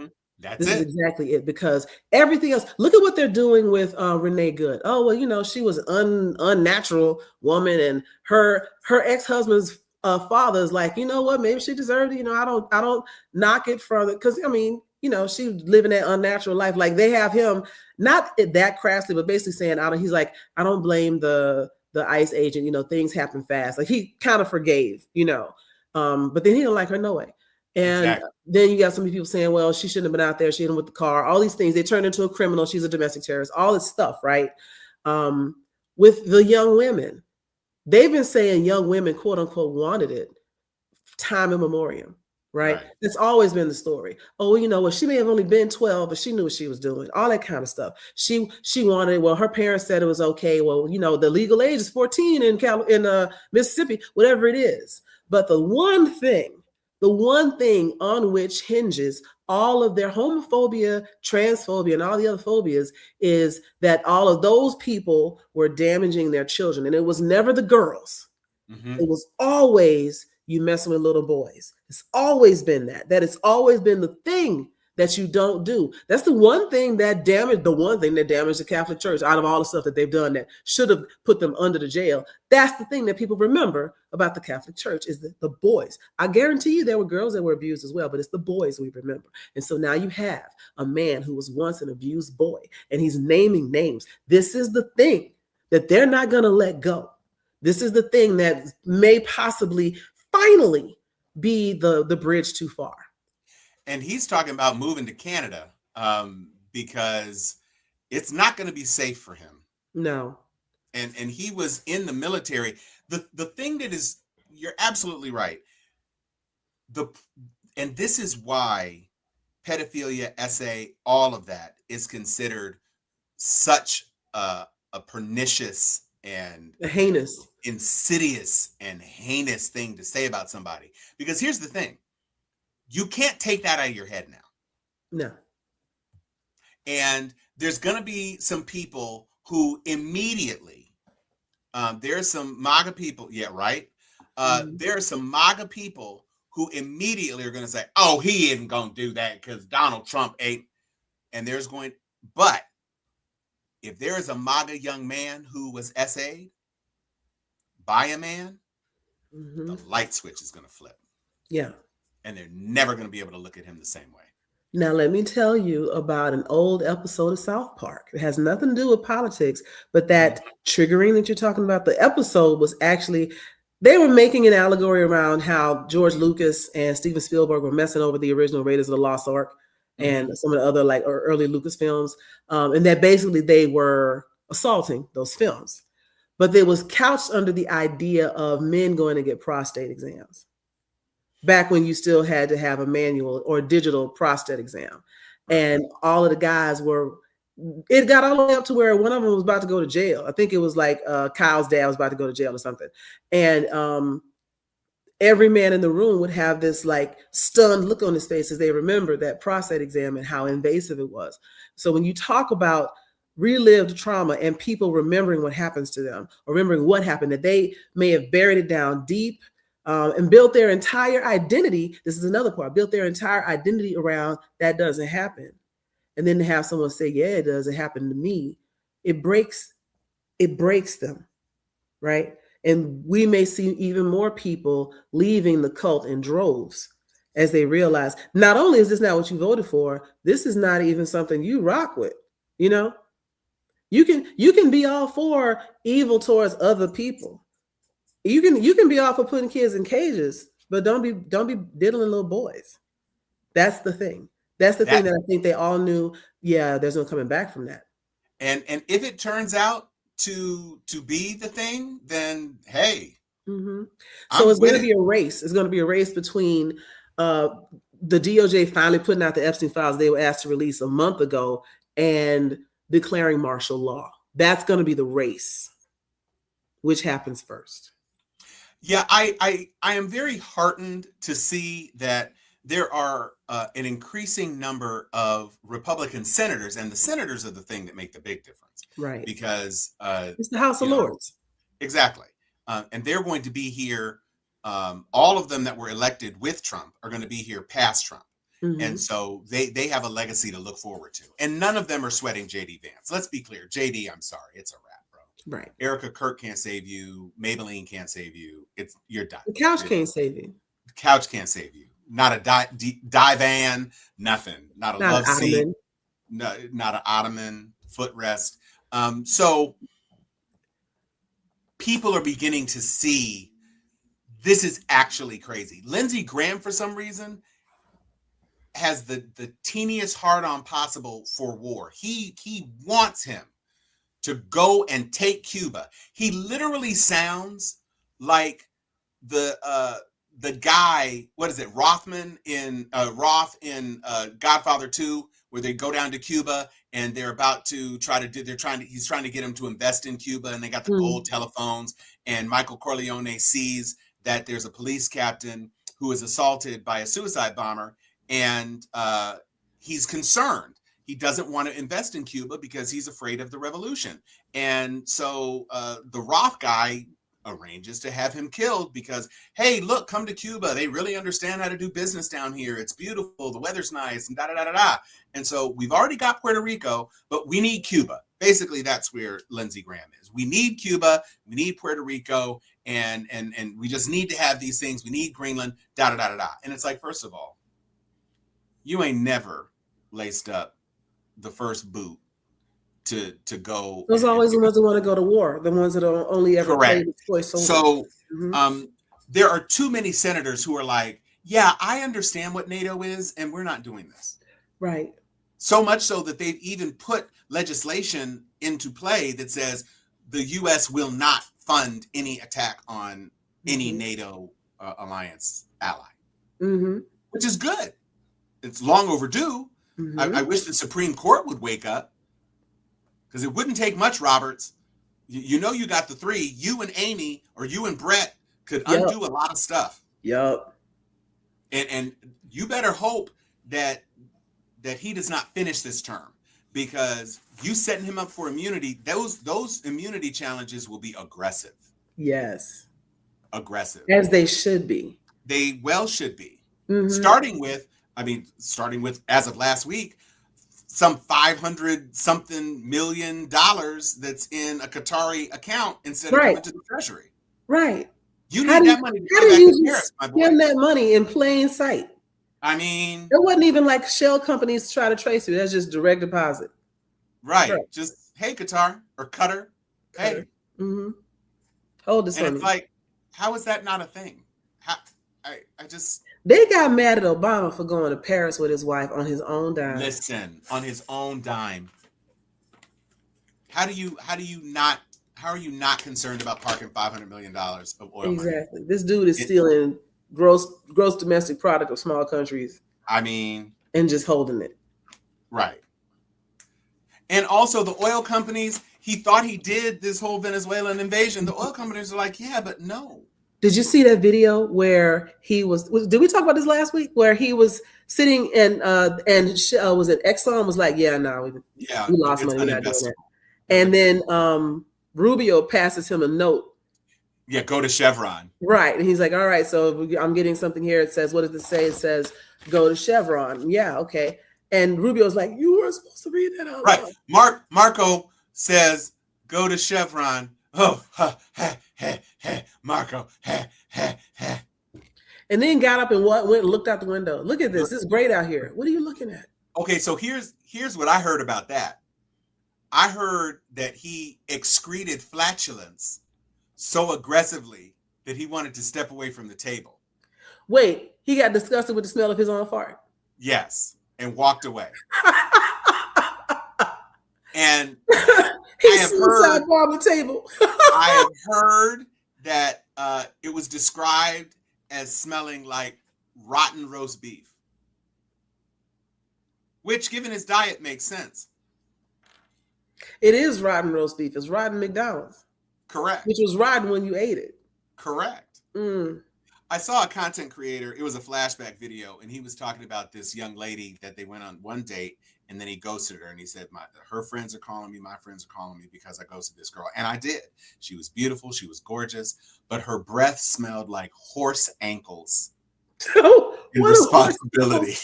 This is exactly it, because everything else, look at what they're doing with Renee Good. Oh, well, she was an unnatural woman, and her ex-husband's father is like, you know what, maybe she deserved it. I don't knock it further, because she's living that unnatural life. Like, they have him, not that crassly, but basically saying, he's like, I don't blame the ICE agent. Things happen fast. Like, he kind of forgave, but then he didn't like her no way. And then you got so many people saying, well, she shouldn't have been out there. She hit him with the car. All these things. They turned into a criminal. She's a domestic terrorist. All this stuff, right? With the young women, they've been saying young women, quote unquote, wanted it time immemorial, right? It's always been the story. Oh, well, she may have only been 12, but she knew what she was doing. All that kind of stuff. She wanted it. Well, her parents said it was okay. Well, the legal age is 14 in Mississippi, whatever it is. But the one thing on which hinges all of their homophobia, transphobia, and all the other phobias is that all of those people were damaging their children. And it was never the girls. It was always you messing with little boys. It's always been that. That it's always been the thing that you don't do. That's the one thing that damaged the Catholic Church out of all the stuff that they've done that should have put them under the jail. That's the thing that people remember about the Catholic Church, is the boys. I guarantee you there were girls that were abused as well, but it's the boys we remember. And so now you have a man who was once an abused boy, and he's naming names. This is the thing that they're not going to let go. This is the thing that may possibly finally be the bridge too far. And he's talking about moving to Canada because it's not going to be safe for him. No. And he was in the military. The thing that is, you're absolutely right. And this is why pedophilia, SA, all of that is considered such a pernicious and heinous, insidious and heinous thing to say about somebody. Because here's the thing. You can't take that out of your head now. No. And there's going to be some people who immediately, there's some MAGA people. Yeah, right. There are some MAGA people who immediately are going to say, oh, he isn't going to do that because Donald Trump ain't. And but if there is a MAGA young man who was SA'd by a man, the light switch is going to flip. Yeah. And they're never going to be able to look at him the same way. Now, let me tell you about an old episode of South Park. It has nothing to do with politics, but that triggering that you're talking about, the episode was actually They were making an allegory around how George Lucas and Steven Spielberg were messing over the original Raiders of the Lost Ark and some of the other like early Lucas films, and that basically they were assaulting those films. But it was couched under the idea of men going to get prostate exams back when you still had to have a manual or digital prostate exam. And all of the guys were, it got all the way up to where one of them was about to go to jail. I think it was like Kyle's dad was about to go to jail or something. And every man in the room would have this like stunned look on his face as they remember that prostate exam and how invasive it was. So when you talk about relived trauma and people remembering what happens to them, or remembering what happened, that they may have buried it down deep and built their entire identity. This is another part, built their entire identity around that doesn't happen. And then to have someone say, yeah, it does, it happened to me. It breaks them, right? And we may see even more people leaving the cult in droves as they realize not only is this not what you voted for, this is not even something you rock with. You know, you can be all for evil towards other people. You can be all for putting kids in cages, but don't be diddling little boys. That's the thing. That's the thing that I think they all knew. Yeah, there's no coming back from that. And if it turns out to be the thing, then hey. So it's going to be a race. It's going to be a race between the DOJ finally putting out the Epstein files they were asked to release a month ago and declaring martial law. That's going to be the race. Which happens first? Yeah, I am very heartened to see that there are an increasing number of Republican senators, and the senators are the thing that make the big difference, right? Because it's the House of Lords, exactly, and they're going to be here. All of them that were elected with Trump are going to be here past Trump, and so they have a legacy to look forward to. And none of them are sweating JD Vance. Let's be clear, JD, I'm sorry, it's a wrap. Right. Erica Kirk can't save you. Maybelline can't save you. You're done. The couch can't save you. The couch can't save you. Not a divan, nothing. Not a love seat. No, not an ottoman, footrest. So people are beginning to see this is actually crazy. Lindsey Graham, for some reason, has the teeniest hard-on possible for war. He wants him to go and take Cuba. He literally sounds like the guy, what is it, Roth in Godfather 2, where they go down to Cuba and they're about to he's trying to get him to invest in Cuba, and they got the gold telephones, and Michael Corleone sees that there's a police captain who is assaulted by a suicide bomber, and he's concerned. He doesn't want to invest in Cuba because he's afraid of the revolution. And so the Roth guy arranges to have him killed because, hey, look, come to Cuba. They really understand how to do business down here. It's beautiful. The weather's nice, and da-da-da-da-da. And so we've already got Puerto Rico, but we need Cuba. Basically, that's where Lindsey Graham is. We need Cuba. We need Puerto Rico. And we just need to have these things. We need Greenland, da-da-da-da-da. And it's like, first of all, you ain't never laced up the first boot to go. Those are always the ones that want to go to war, the ones that are only ever played with toy soldiers. So there are too many senators who are like, yeah, I understand what NATO is, and we're not doing this. Right. So much so that they've even put legislation into play that says the U.S. will not fund any attack on any NATO alliance ally, which is good. It's long overdue. I wish the Supreme Court would wake up, because it wouldn't take much, Roberts. You know, you got the three. You and Amy, or you and Brett, could undo a lot of stuff. Yep. And you better hope that he does not finish this term, because you setting him up for immunity. Those immunity challenges will be aggressive. Yes. Aggressive. As they should be. They well should be. Starting with, as of last week, some $500-something million that's in a Qatari account instead of coming to the Treasury. Right. You need that money to how do you spend that money in plain sight? I mean, it wasn't even like shell companies try to trace you. That's just direct deposit. Right. Just, hey, Qatar or Qatar. Hey. Hold this. And it's like, How is that not a thing? How, I just They got mad at Obama for going to Paris with his wife on his own dime. listen on his own dime. How are you not concerned about parking $500 million of oil money? Exactly. This dude is It, stealing gross domestic product of small countries I mean, and just holding it. right. And also the oil companies, he thought he did this whole Venezuelan invasion. The oil companies are like, yeah, but no. Did you see that video where he was? Did we talk about this last week? Where he was sitting and was it Exxon was like, yeah, no, we lost it's money, we're not doing that. uninvestable. And then Rubio passes him a note. Yeah, go to Chevron. Right, and he's like, all right, so I'm getting something here. It says, what does it say? It says, go to Chevron. Yeah, okay. And Rubio's like, you were supposed to read that out loud. Right. Marco says, go to Chevron. Oh, Marco. And then got up and went and looked out the window. Look at this. This is great out here. What are you looking at? Okay, so here's what I heard about that. I heard that he excreted flatulence so aggressively that he wanted to step away from the table. Wait, he got disgusted with the smell of his own fart. Yes, and walked away. And he suicide on the table. I have heard that it was described as smelling like rotten roast beef, which, given his diet, makes sense. It is rotten roast beef. It's rotten McDonald's. Correct. Which was rotten when you ate it. Correct. I saw a content creator. It was a flashback video, and he was talking about this young lady that they went on one date, and then he ghosted her, and he said, her friends are calling me, my friends are calling me because I ghosted this girl. And I did. She was beautiful. She was gorgeous, but her breath smelled like horse ankles. Oh, and responsibility.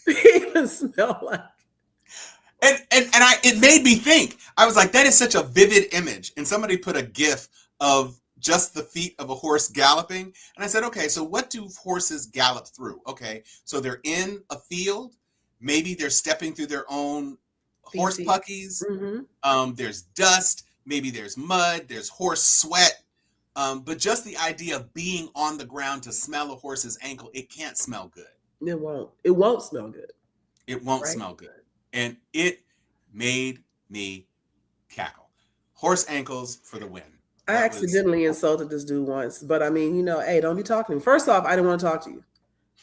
Even smell like. And it made me think. I was like, that is such a vivid image. And somebody put a GIF of just the feet of a horse galloping. And I said, okay, so what do horses gallop through? Okay, so they're in a field. Maybe they're stepping through their own horse puckies. Mm-hmm. There's dust. Maybe there's mud. There's horse sweat. But just the idea of being on the ground to smell a horse's ankle, it can't smell good. It won't. It won't smell good. It won't smell good. And it made me cackle. Horse ankles for the win. I accidentally insulted this dude once, but I mean, hey, don't be talking to me. First off, I didn't want to talk to you.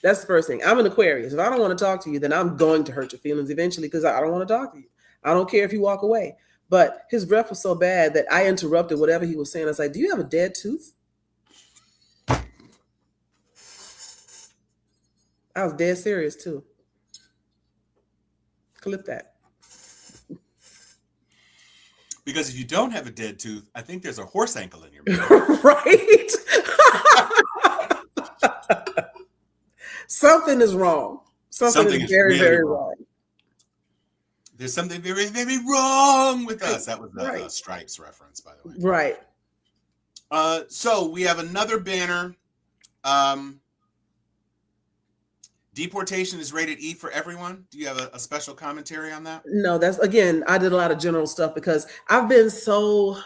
That's the first thing. I'm an Aquarius. If I don't want to talk to you, then I'm going to hurt your feelings eventually because I don't want to talk to you. I don't care if you walk away. But his breath was so bad that I interrupted whatever he was saying. I was like, do you have a dead tooth? I was dead serious too. Clip that. Because if you don't have a dead tooth, I think there's a horse ankle in your mouth. Right? Something is wrong. Something is very, very wrong. There's something very, very wrong with us. That was the Stripes reference, by the way. Right. So we have another banner. Deportation is rated E for everyone. Do you have a special commentary on that? No, that's, again, I did a lot of general stuff because I've been so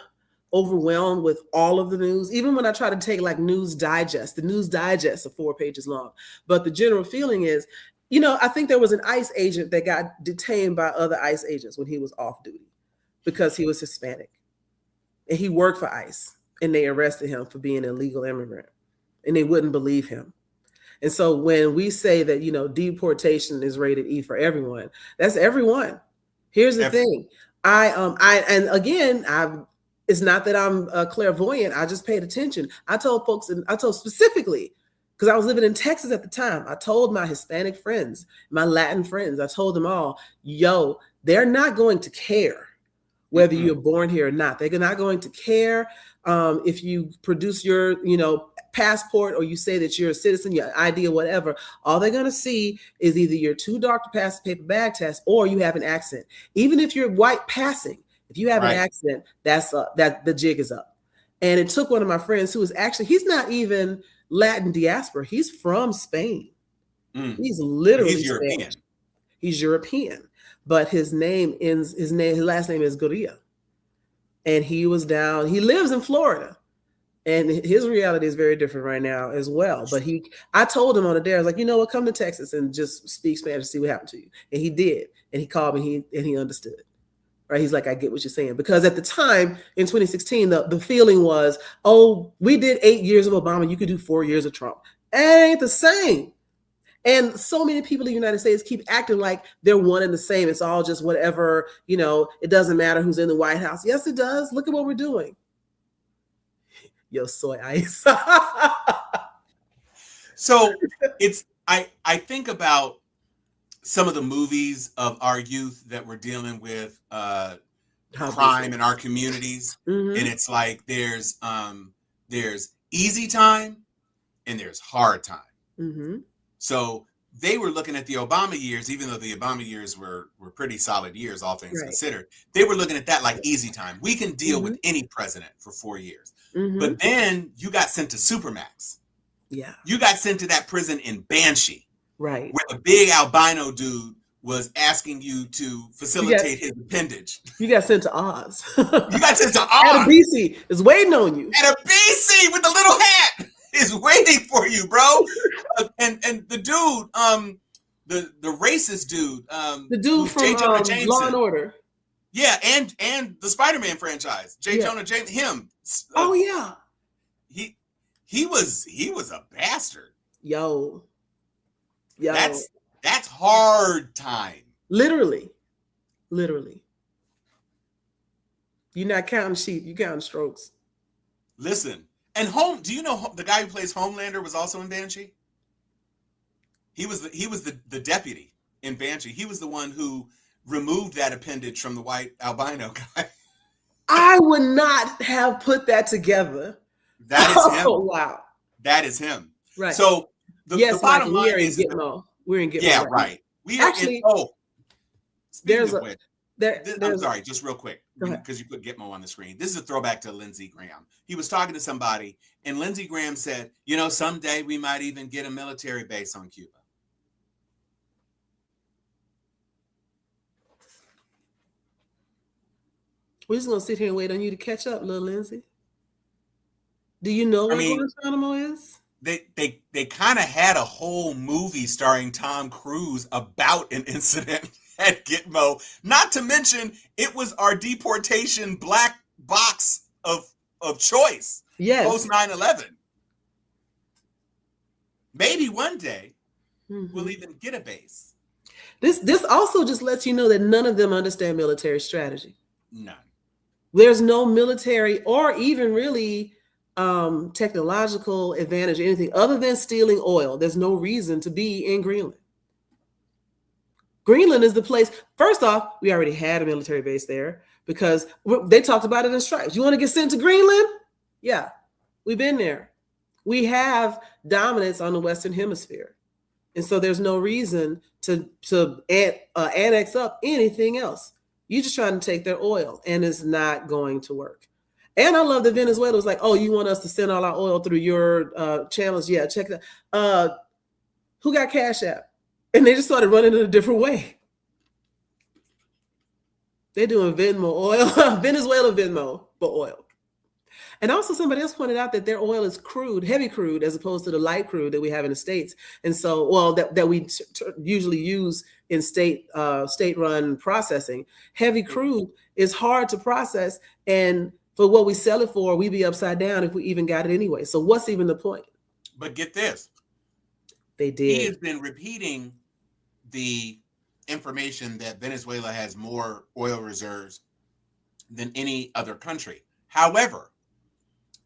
overwhelmed with all of the news. Even when I try to take like News Digest, the News Digest are 4 pages long. But the general feeling is, I think there was an ICE agent that got detained by other ICE agents when he was off duty because he was Hispanic. And he worked for ICE and they arrested him for being an illegal immigrant. And they wouldn't believe him. And so when we say that, deportation is rated E for everyone, that's everyone. Here's the thing. It's not that I'm clairvoyant. I just paid attention. I told folks, and I told specifically, because I was living in Texas at the time, I told my Hispanic friends, my Latin friends, I told them all, they're not going to care whether you're born here or not. They're not going to care if you produce your, passport or you say that you're a citizen, your ID or whatever. All they're going to see is either you're too dark to pass the paper bag test or you have an accent. Even if you're white passing, if you have an accent, that's that the jig is up. And it took one of my friends who is actually, he's not even Latin diaspora. He's from Spain. He's literally European. Spanish. He's European, but his last name is Gorilla. And he was down, he lives in Florida, And his reality is very different right now as well. But I told him on the day, I was like, you know what, come to Texas and just speak Spanish, see what happened to you. And he did. And he called me and he understood. Right? He's like, I get what you're saying. Because at the time in 2016, the feeling was, oh, we did 8 years of Obama, you could do 4 years of Trump. It ain't the same. And so many people in the United States keep acting like they're one and the same. It's all just whatever, it doesn't matter who's in the White House. Yes, it does. Look at what we're doing. Yo, soy ice. So I think about some of the movies of our youth that were dealing with crime in our communities. Mm-hmm. And it's like there's easy time and there's hard time. Mm-hmm. So they were looking at the Obama years, even though the Obama years were pretty solid years, all things considered. They were looking at that like easy time. We can deal with any president for 4 years. Mm-hmm. But then you got sent to Supermax. Yeah. You got sent to that prison in Banshee. Right. Where the big albino dude was asking you to facilitate his appendage. You got sent to Oz. You got sent to Oz. Adebisi is waiting on you. Adebisi with the little hat is waiting for you, bro. And the dude, the racist dude, the dude from J. Jonah Jameson. Law and Order. Yeah, and the Spider-Man franchise, J. Jonah Jameson, him. Oh yeah. He was a bastard. Yo. That's hard time. Literally. You're not counting sheep, you're counting strokes. Listen, and do you know the guy who plays Homelander was also in Banshee? He was the deputy in Banshee. He was the one who removed that appendage from the white albino guy. I would not have put that together. That is him. Oh, wow. That is him. Right. So the bottom line is Gitmo. We're in Gitmo. Yeah, right. We actually, are in, I'm sorry, just real quick, because you put Gitmo on the screen. This is a throwback to Lindsey Graham. He was talking to somebody, and Lindsey Graham said, someday we might even get a military base on Cuba. We're just going to sit here and wait on you to catch up, little Lindsey. Do you know what Guantanamo is? They kind of had a whole movie starring Tom Cruise about an incident at Gitmo. Not to mention, it was our deportation black box of choice. Yes. Post 9/11. Maybe one day we'll even get a base. This also just lets you know that none of them understand military strategy. None. There's no military or even really technological advantage or anything other than stealing oil. There's no reason to be in Greenland. Greenland is the place. First off, we already had a military base there because they talked about it in stripes. You want to get sent to Greenland? Yeah, we've been there. We have dominance on the Western Hemisphere. And so there's no reason to annex up anything else. You're just trying to take their oil, and it's not going to work. And I love that Venezuela was like, oh, you want us to send all our oil through your channels? Yeah, check that. Who got Cash App? And they just started running in a different way. They're doing Venmo oil, Venezuela Venmo for oil. And also somebody else pointed out that their oil is crude, heavy crude, as opposed to the light crude that we have in the States. And so, that we usually use in state-run processing. Heavy crude is hard to process, and for what we sell it for, we'd be upside down if we even got it anyway. So what's even the point? But get this. They did. He has been repeating the information that Venezuela has more oil reserves than any other country. However,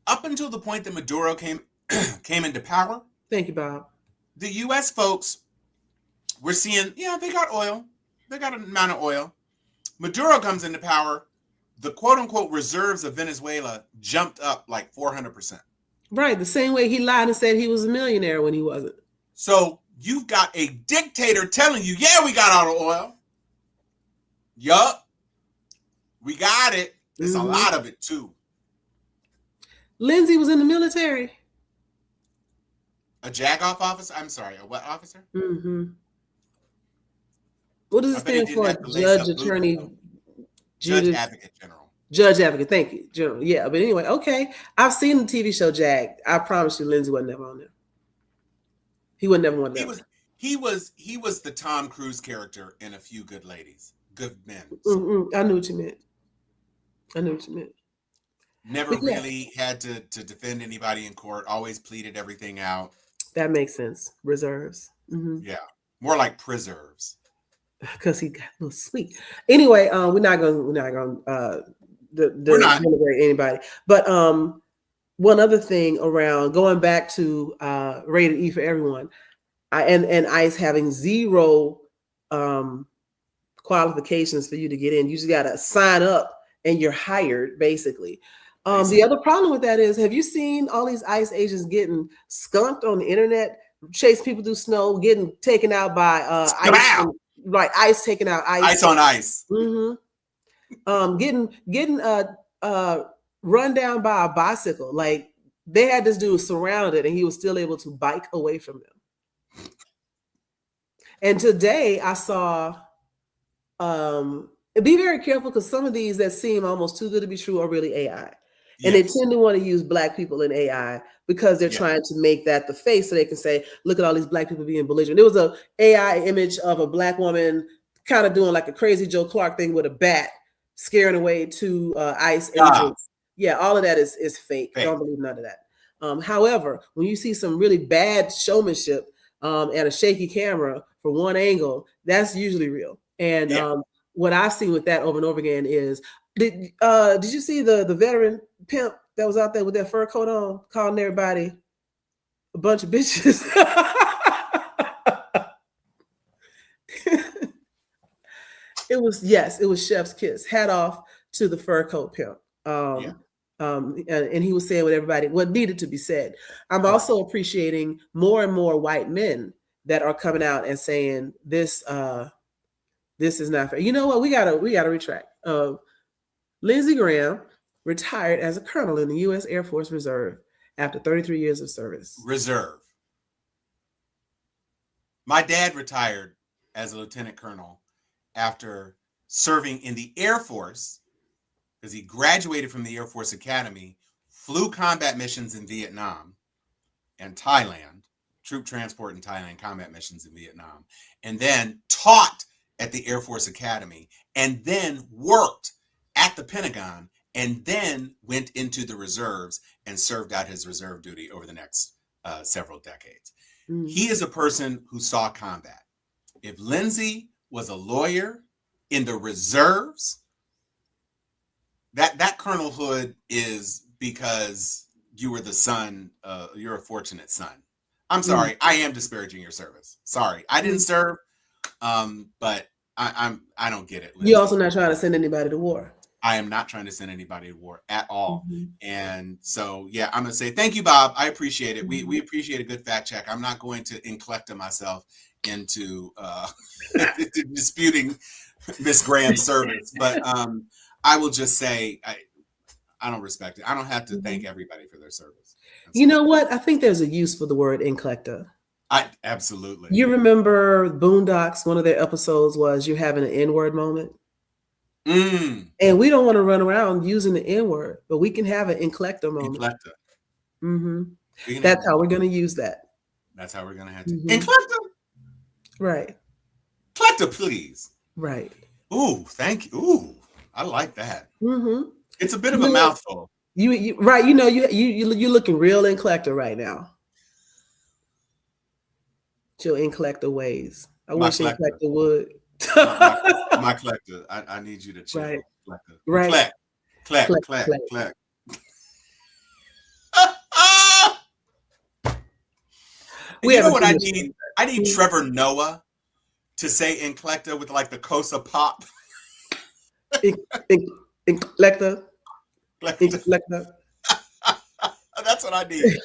up until the point that Maduro came into power. Thank you, Bob. The U.S. folks were seeing, they got oil. They got an amount of oil. Maduro comes into power. The quote-unquote reserves of Venezuela jumped up like 400%. Right. The same way he lied and said he was a millionaire when he wasn't. So you've got a dictator telling you, we got all the oil. Yup. We got it. There's a lot of it, too. Lindsey was in the military. A jagoff officer? I'm sorry, a what officer? Mm-hmm. What does it stand for? Judge, attorney, Judge, advocate general. Judge advocate, thank you, general. Yeah, but anyway, okay. I've seen the TV show Jag. I promise you, Lindsay wasn't never on there. He would never want He them. was he was the Tom Cruise character in A Few Good Ladies, Good Men. I knew what you meant. I knew what you meant. Never But yeah, really had to defend anybody in court. Always pleaded everything out. that makes sense. Reserves. Yeah, more like preserves. Because he got a little sweet. Anyway, we're not gonna We're not. denigrate anybody. But one other thing around going back to rated E for everyone, and ICE having zero qualifications for you to get in. You just gotta sign up and you're hired, basically. The other problem with that is, have you seen all these ICE agents getting skunked on the internet, chase people through snow, getting taken out by ICE, like ICE taking out ICE. Ice on ice. Getting run down by a bicycle. Like they had this dude surrounded and he was still able to bike away from them. And today I saw be very careful, because some of these that seem almost too good to be true are really AI. And they tend to want to use Black people in AI because they're trying to make that the face, so they can say, look at all these Black people being belligerent. There was a AI image of a Black woman kind of doing like a crazy Joe Clark thing with a bat, scaring away two ICE agents. Yeah, all of that is fake. Don't believe none of that. However, when you see some really bad showmanship and a shaky camera for one angle, that's usually real. And what I've seen with that over and over again is, did you see the veteran pimp that was out there with that fur coat on, calling everybody a bunch of bitches? It was chef's kiss. Hat off to the fur coat pimp. And he was saying what needed to be said. I'm also appreciating more and more white men that are coming out and saying this is not fair. You know what? We gotta retract. Lindsey Graham retired as a colonel in the U.S. Air Force Reserve after 33 years of service. Reserve. My dad retired as a lieutenant colonel after serving in the Air Force, because he graduated from the Air Force Academy, flew combat missions in Vietnam and Thailand, troop transport in Thailand, combat missions in Vietnam, and then taught at the Air Force Academy, and then worked at the Pentagon, and then went into the reserves and served out his reserve duty over the next several decades. He is a person who saw combat. If Lindsey was a lawyer in the reserves, that colonelhood is because you were the son, you're a fortunate son. I'm sorry, I am disparaging your service. Sorry, I didn't serve, but I don't get it. Lindsey. You're also not trying to send anybody to war. I am not trying to send anybody to war at all. And so, yeah, I'm going to say thank you, Bob. I appreciate it. We appreciate a good fact check. I'm not going to nclecta myself into disputing Miss Graham's service, but I will just say I don't respect it. I don't have to thank everybody for their service. You know what? I think there's a use for the word nclecta. Absolutely. You remember Boondocks? One of their episodes was you're having an N-word moment. And we don't want to run around using the N-word, but we can have an nclecta moment. That's how we're going to use that. That's how we're going to have to. Nclecta? Right. Clecta, please. Right. Ooh, thank you. Ooh, I like that. It's a bit of a mouthful. You right. You know, you're looking real nclecta right now. Your nclecta ways. I wish nclecta would. my collector, I need you to chill. Right. Right. Clack. You know what I need? I need Trevor Noah to say nclecta with like the Kosa pop. Nclecta. That's what I need.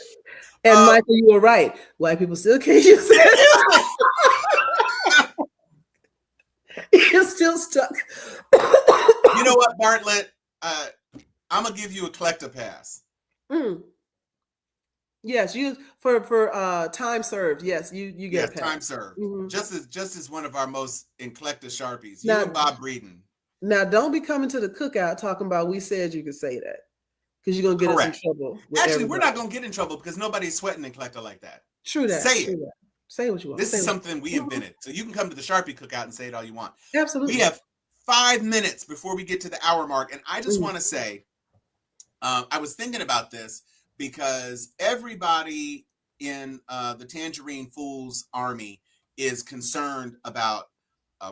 And Michael, you were right. White people still can't use it. You're still stuck. You know what, Bartlett? I'm gonna give you a nclecta pass. Yes, you for time served. Yes, you get a pass. Time served. Just as one of our most nclecta sharpies. You and Bob Breeden. Now, don't be coming to the cookout talking about we said you could say that, because you're gonna get us in Correct. trouble with Actually, we're everybody. not going to get in trouble because nobody's sweating nclecta like that. True that. Say True it. that. Say what you want. This Say is what something we you want. invented. So you can come to the Sharpie cookout and say it all you want. We Absolutely. have 5 minutes before we get to the hour mark. And I just want to say, I was thinking about this because everybody in the Tangerine Fools army is concerned about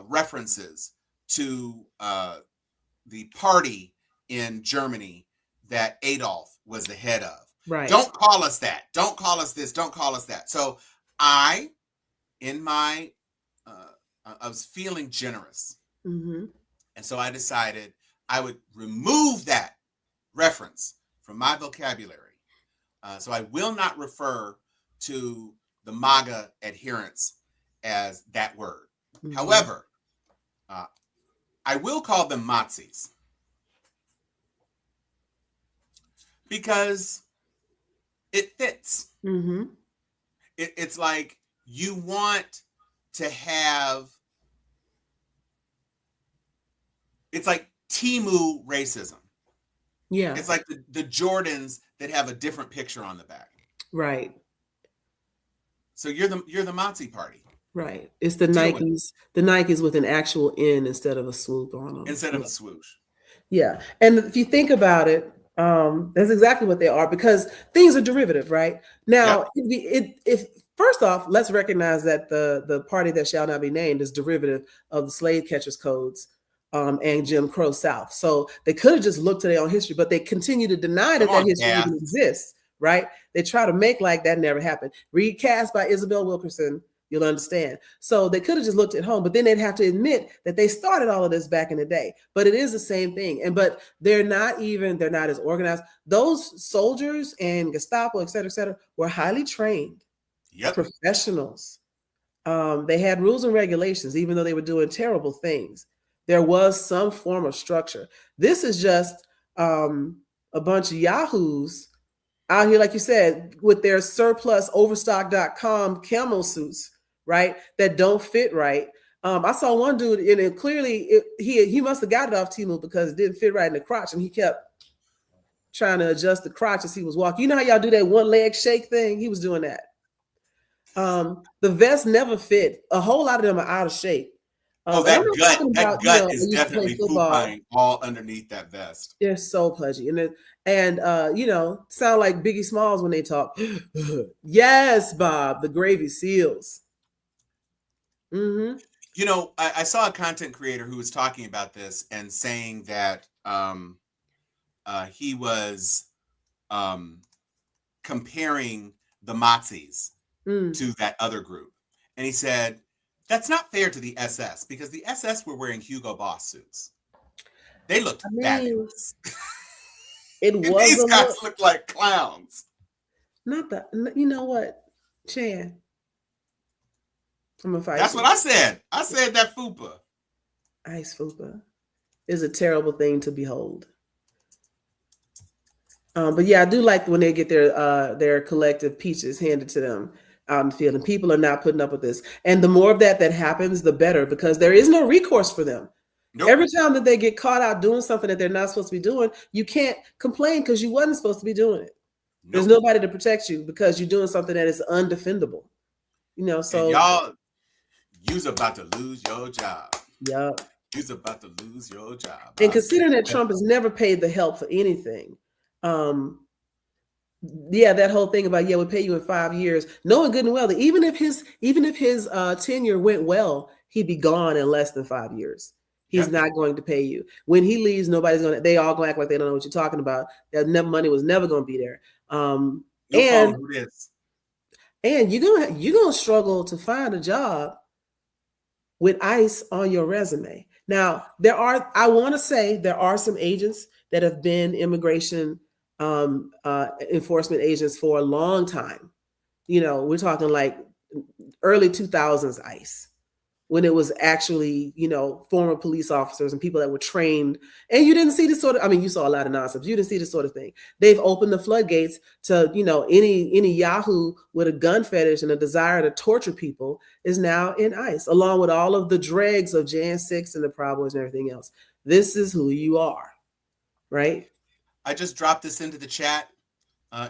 references to the party in Germany that Adolf was the head of. Right. Don't call us that. Don't call us this. Don't call us that. So I was feeling generous. And so I decided I would remove that reference from my vocabulary. So I will not refer to the MAGA adherents as that word. However, I will call them Mazis. Because it fits. It's like you want to have, it's like Temu racism. Yeah. It's like the Jordans that have a different picture on the back. Right. So you're the Mazi party. Right. It's the Nikes with an actual N instead of a swoop on them. Instead of a swoosh. Yeah. And if you think about it, that's exactly what they are, because things are derivative, right? Now, if first off, let's recognize that the party that shall not be named is derivative of the slave catchers codes and Jim Crow South. So they could have just looked to their own history, but they continue to deny that history even exists, right? They try to make like that never happened. Read Cast by Isabel Wilkerson, you'll understand. So they could have just looked at home, but then they'd have to admit that they started all of this back in the day. But it is the same thing. But they're not as organized. Those soldiers and Gestapo, et cetera, were highly trained professionals. They had rules and regulations, even though they were doing terrible things. There was some form of structure. This is just a bunch of yahoos out here, like you said, with their surplus overstock.com camo suits, right? That don't fit right. I saw one dude, and it clearly he must have got it off Temu because it didn't fit right in the crotch, and he kept trying to adjust the crotch as he was walking. You know how y'all do that one leg shake thing? He was doing that. The vest never fit. A whole lot of them are out of shape. That gut is definitely pooping all underneath that vest. They're so pudgy, and sound like Biggie Smalls when they talk. Yes, Bob, the Gravy Seals. I saw a content creator who was talking about this and saying that he was comparing the Mazis to that other group, and he said, that's not fair to the SS, because the SS were wearing Hugo Boss suits. They looked fabulous. These guys look like clowns. Not that. You know what, Chan? I'm gonna fight. That's what I said. I said that fupa. Ice fupa is a terrible thing to behold. But yeah, I do like when they get their collective peaches handed to them out in the field, and people are not putting up with this. And the more of that happens, the better, because there is no recourse for them. Nope. Every time that they get caught out doing something that they're not supposed to be doing, you can't complain because you wasn't supposed to be doing it. Nope. There's nobody to protect you because you're doing something that is undefendable. So and y'all, you's about to lose your job. Yep. You's about to lose your job. And considering that Trump has never paid the help for anything, that whole thing about we'll pay you in 5 years, knowing good and well that even if his tenure went well, he'd be gone in less than 5 years. He's not going to pay you. When he leaves, they all gonna act like they don't know what you're talking about. That money was never going to be there. And you're gonna struggle to find a job with ICE on your resume. Now, I want to say there are some agents that have been immigration enforcement agents for a long time. We're talking like early 2000s ICE, when it was actually, former police officers and people that were trained. And you didn't see this you saw a lot of nonsense. You didn't see this sort of thing. They've opened the floodgates to, any Yahoo with a gun fetish and a desire to torture people is now in ICE, along with all of the dregs of Jan 6 and the Proud Boys and everything else. This is who you are, right? I just dropped this into the chat.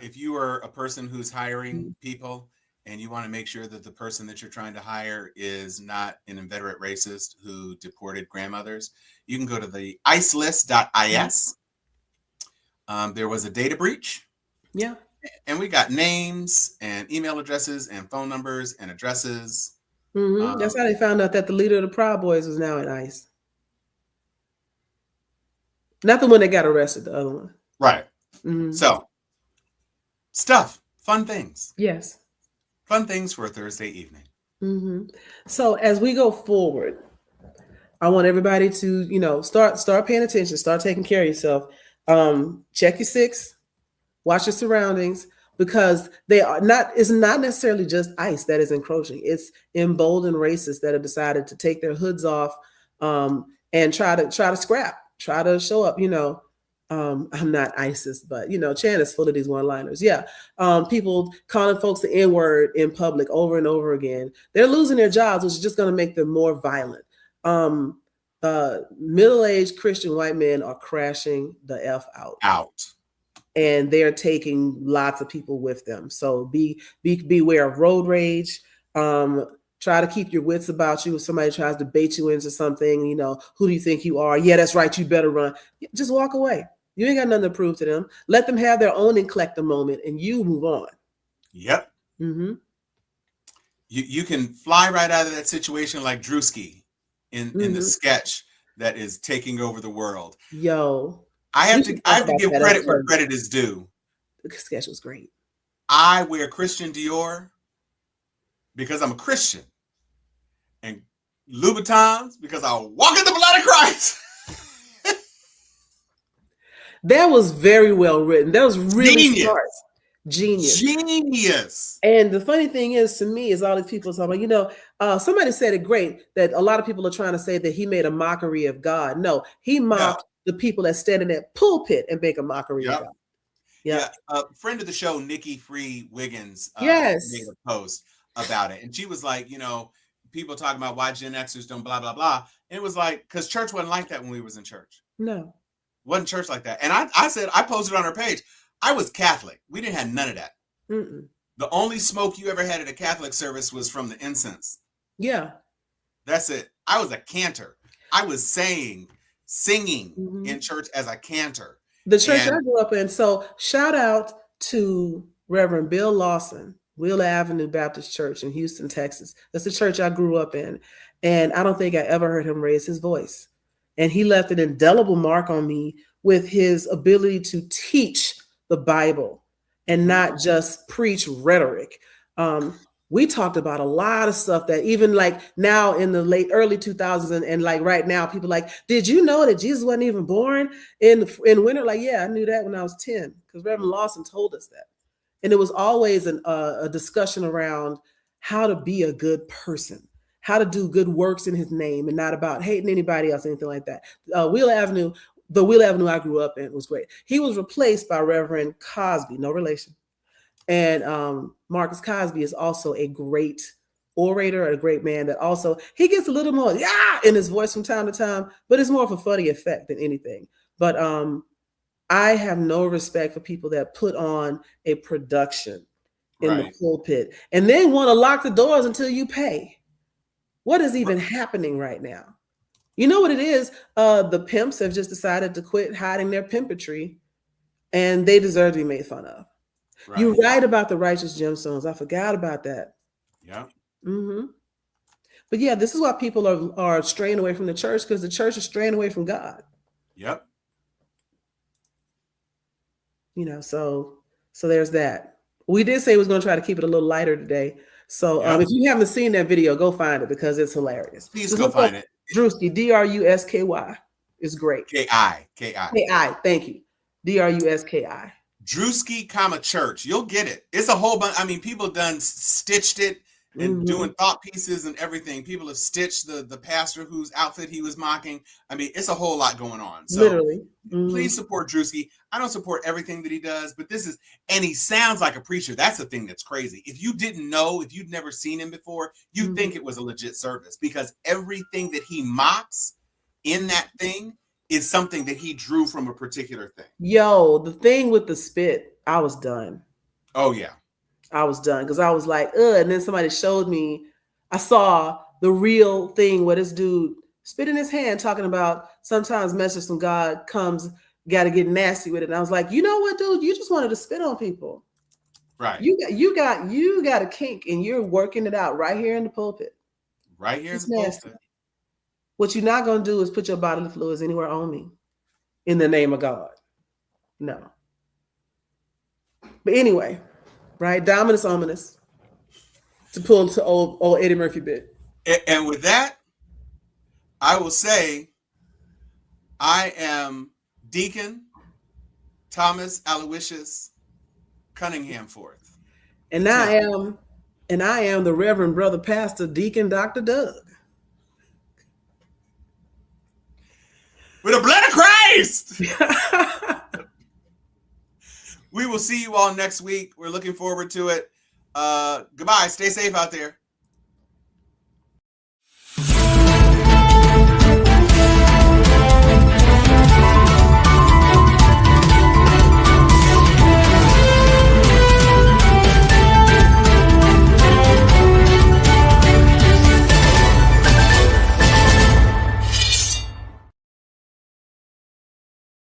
If you are a person who's hiring people and you want to make sure that the person that you're trying to hire is not an inveterate racist who deported grandmothers, you can go to the icelist.is. There was a data breach. Yeah. And we got names and email addresses and phone numbers and addresses. That's how they found out that the leader of the Proud Boys was now in ICE. Not the one that got arrested, the other one. Right. So, stuff, fun things. Yes. Fun things for a Thursday evening. So as we go forward, I want everybody to, start paying attention, start taking care of yourself. Check your six, watch your surroundings, because it's not necessarily just ICE that is encroaching. It's emboldened racists that have decided to take their hoods off and try to scrap, try to show up, I'm not ISIS, but Chan is full of these one-liners. Yeah. People calling folks the N-word in public over and over again. They're losing their jobs, which is just going to make them more violent. Middle-aged Christian white men are crashing the F out. And they're taking lots of people with them. So beware of road rage. Try to keep your wits about you. If somebody tries to bait you into something, who do you think you are? Yeah, that's right. You better run. Just walk away. You ain't got nothing to prove to them. Let them have their own nclecta moment and you move on. Yep. You can fly right out of that situation like Drewski in the sketch that is taking over the world. Yo. I have to give credit where credit is due. The sketch was great. I wear Christian Dior because I'm a Christian. And Louboutins because I walk in the blood of Christ. That was very well written. That was really smart. Genius. And the funny thing is, to me, is all these people talking about, somebody said it great, that a lot of people are trying to say that he made a mockery of God. No, he mocked the people that stand in that pulpit and make a mockery of God. Yeah. A friend of the show, Nikki Free Wiggins, made a post about it. And she was like, people talking about why Gen Xers don't blah, blah, blah. And it was like, because church wasn't like that when we was in church. No. Wasn't church like that. And I said, I posted on her page, I was Catholic. We didn't have none of that. The only smoke you ever had at a Catholic service was from the incense. Yeah. That's it. I was a cantor. I was singing in church as a cantor. The church I grew up in. So shout out to Reverend Bill Lawson, Wheeler Avenue Baptist Church in Houston, Texas. That's the church I grew up in. And I don't think I ever heard him raise his voice. And he left an indelible mark on me with his ability to teach the Bible and not just preach rhetoric. We talked about a lot of stuff that even like now in the early 2000s and like right now, people like, did you know that Jesus wasn't even born in winter? Like, yeah, I knew that when I was 10 because Reverend Lawson told us that. And it was always a discussion around how to be a good person, how to do good works in his name and not about hating anybody else, anything like that. The Wheeler Avenue I grew up in was great. He was replaced by Reverend Cosby, no relation. And Marcus Cosby is also a great orator, a great man that also, he gets a little more in his voice from time to time, but it's more of a funny effect than anything. But I have no respect for people that put on a production in the pulpit and then want to lock the doors until you pay. What is even happening right now? You know what it is? The pimps have just decided to quit hiding their pimpatry and they deserve to be made fun of. You're right about the righteous gemstones. I forgot about that. Yeah. But yeah, this is why people are straying away from the church because the church is straying away from God. Yep. So there's that. We did say we was going to try to keep it a little lighter today. So if you haven't seen that video, go find it because it's hilarious. Please go find it. Drewski, Drusky. It's great. K-I. Thank you. Drusky. Drewski, church. You'll get it. It's a whole bunch. I mean, people done stitched it and doing thought pieces and everything. People have stitched the pastor whose outfit he was mocking. I mean, it's a whole lot going on. So literally. Please support Drewski. I don't support everything that he does, but and he sounds like a preacher. That's the thing that's crazy. If you didn't know, if you'd never seen him before, you'd think it was a legit service because everything that he mocks in that thing is something that he drew from a particular thing. Yo, the thing with the spit, I was done. Oh yeah. I was done because I was like, ugh. And then somebody showed me, I saw the real thing where this dude spit in his hand talking about sometimes message from God comes, got to get nasty with it. And I was like, you know what, dude? You just wanted to spit on people. Right. You got a kink and you're working it out right here in the pulpit. Right here It's in the nasty. pulpit. What you're not going to do is put your bodily fluids anywhere on me in the name of God. No. But anyway, right? Dominus ominous. To pull to old Eddie Murphy bit. And with that, I will say I am Deacon Thomas Aloysius Cunningham Forth. And I am the Reverend Brother Pastor Deacon Dr. Doug. With the blood of Christ! We will see you all next week. We're looking forward to it. Goodbye. Stay safe out there.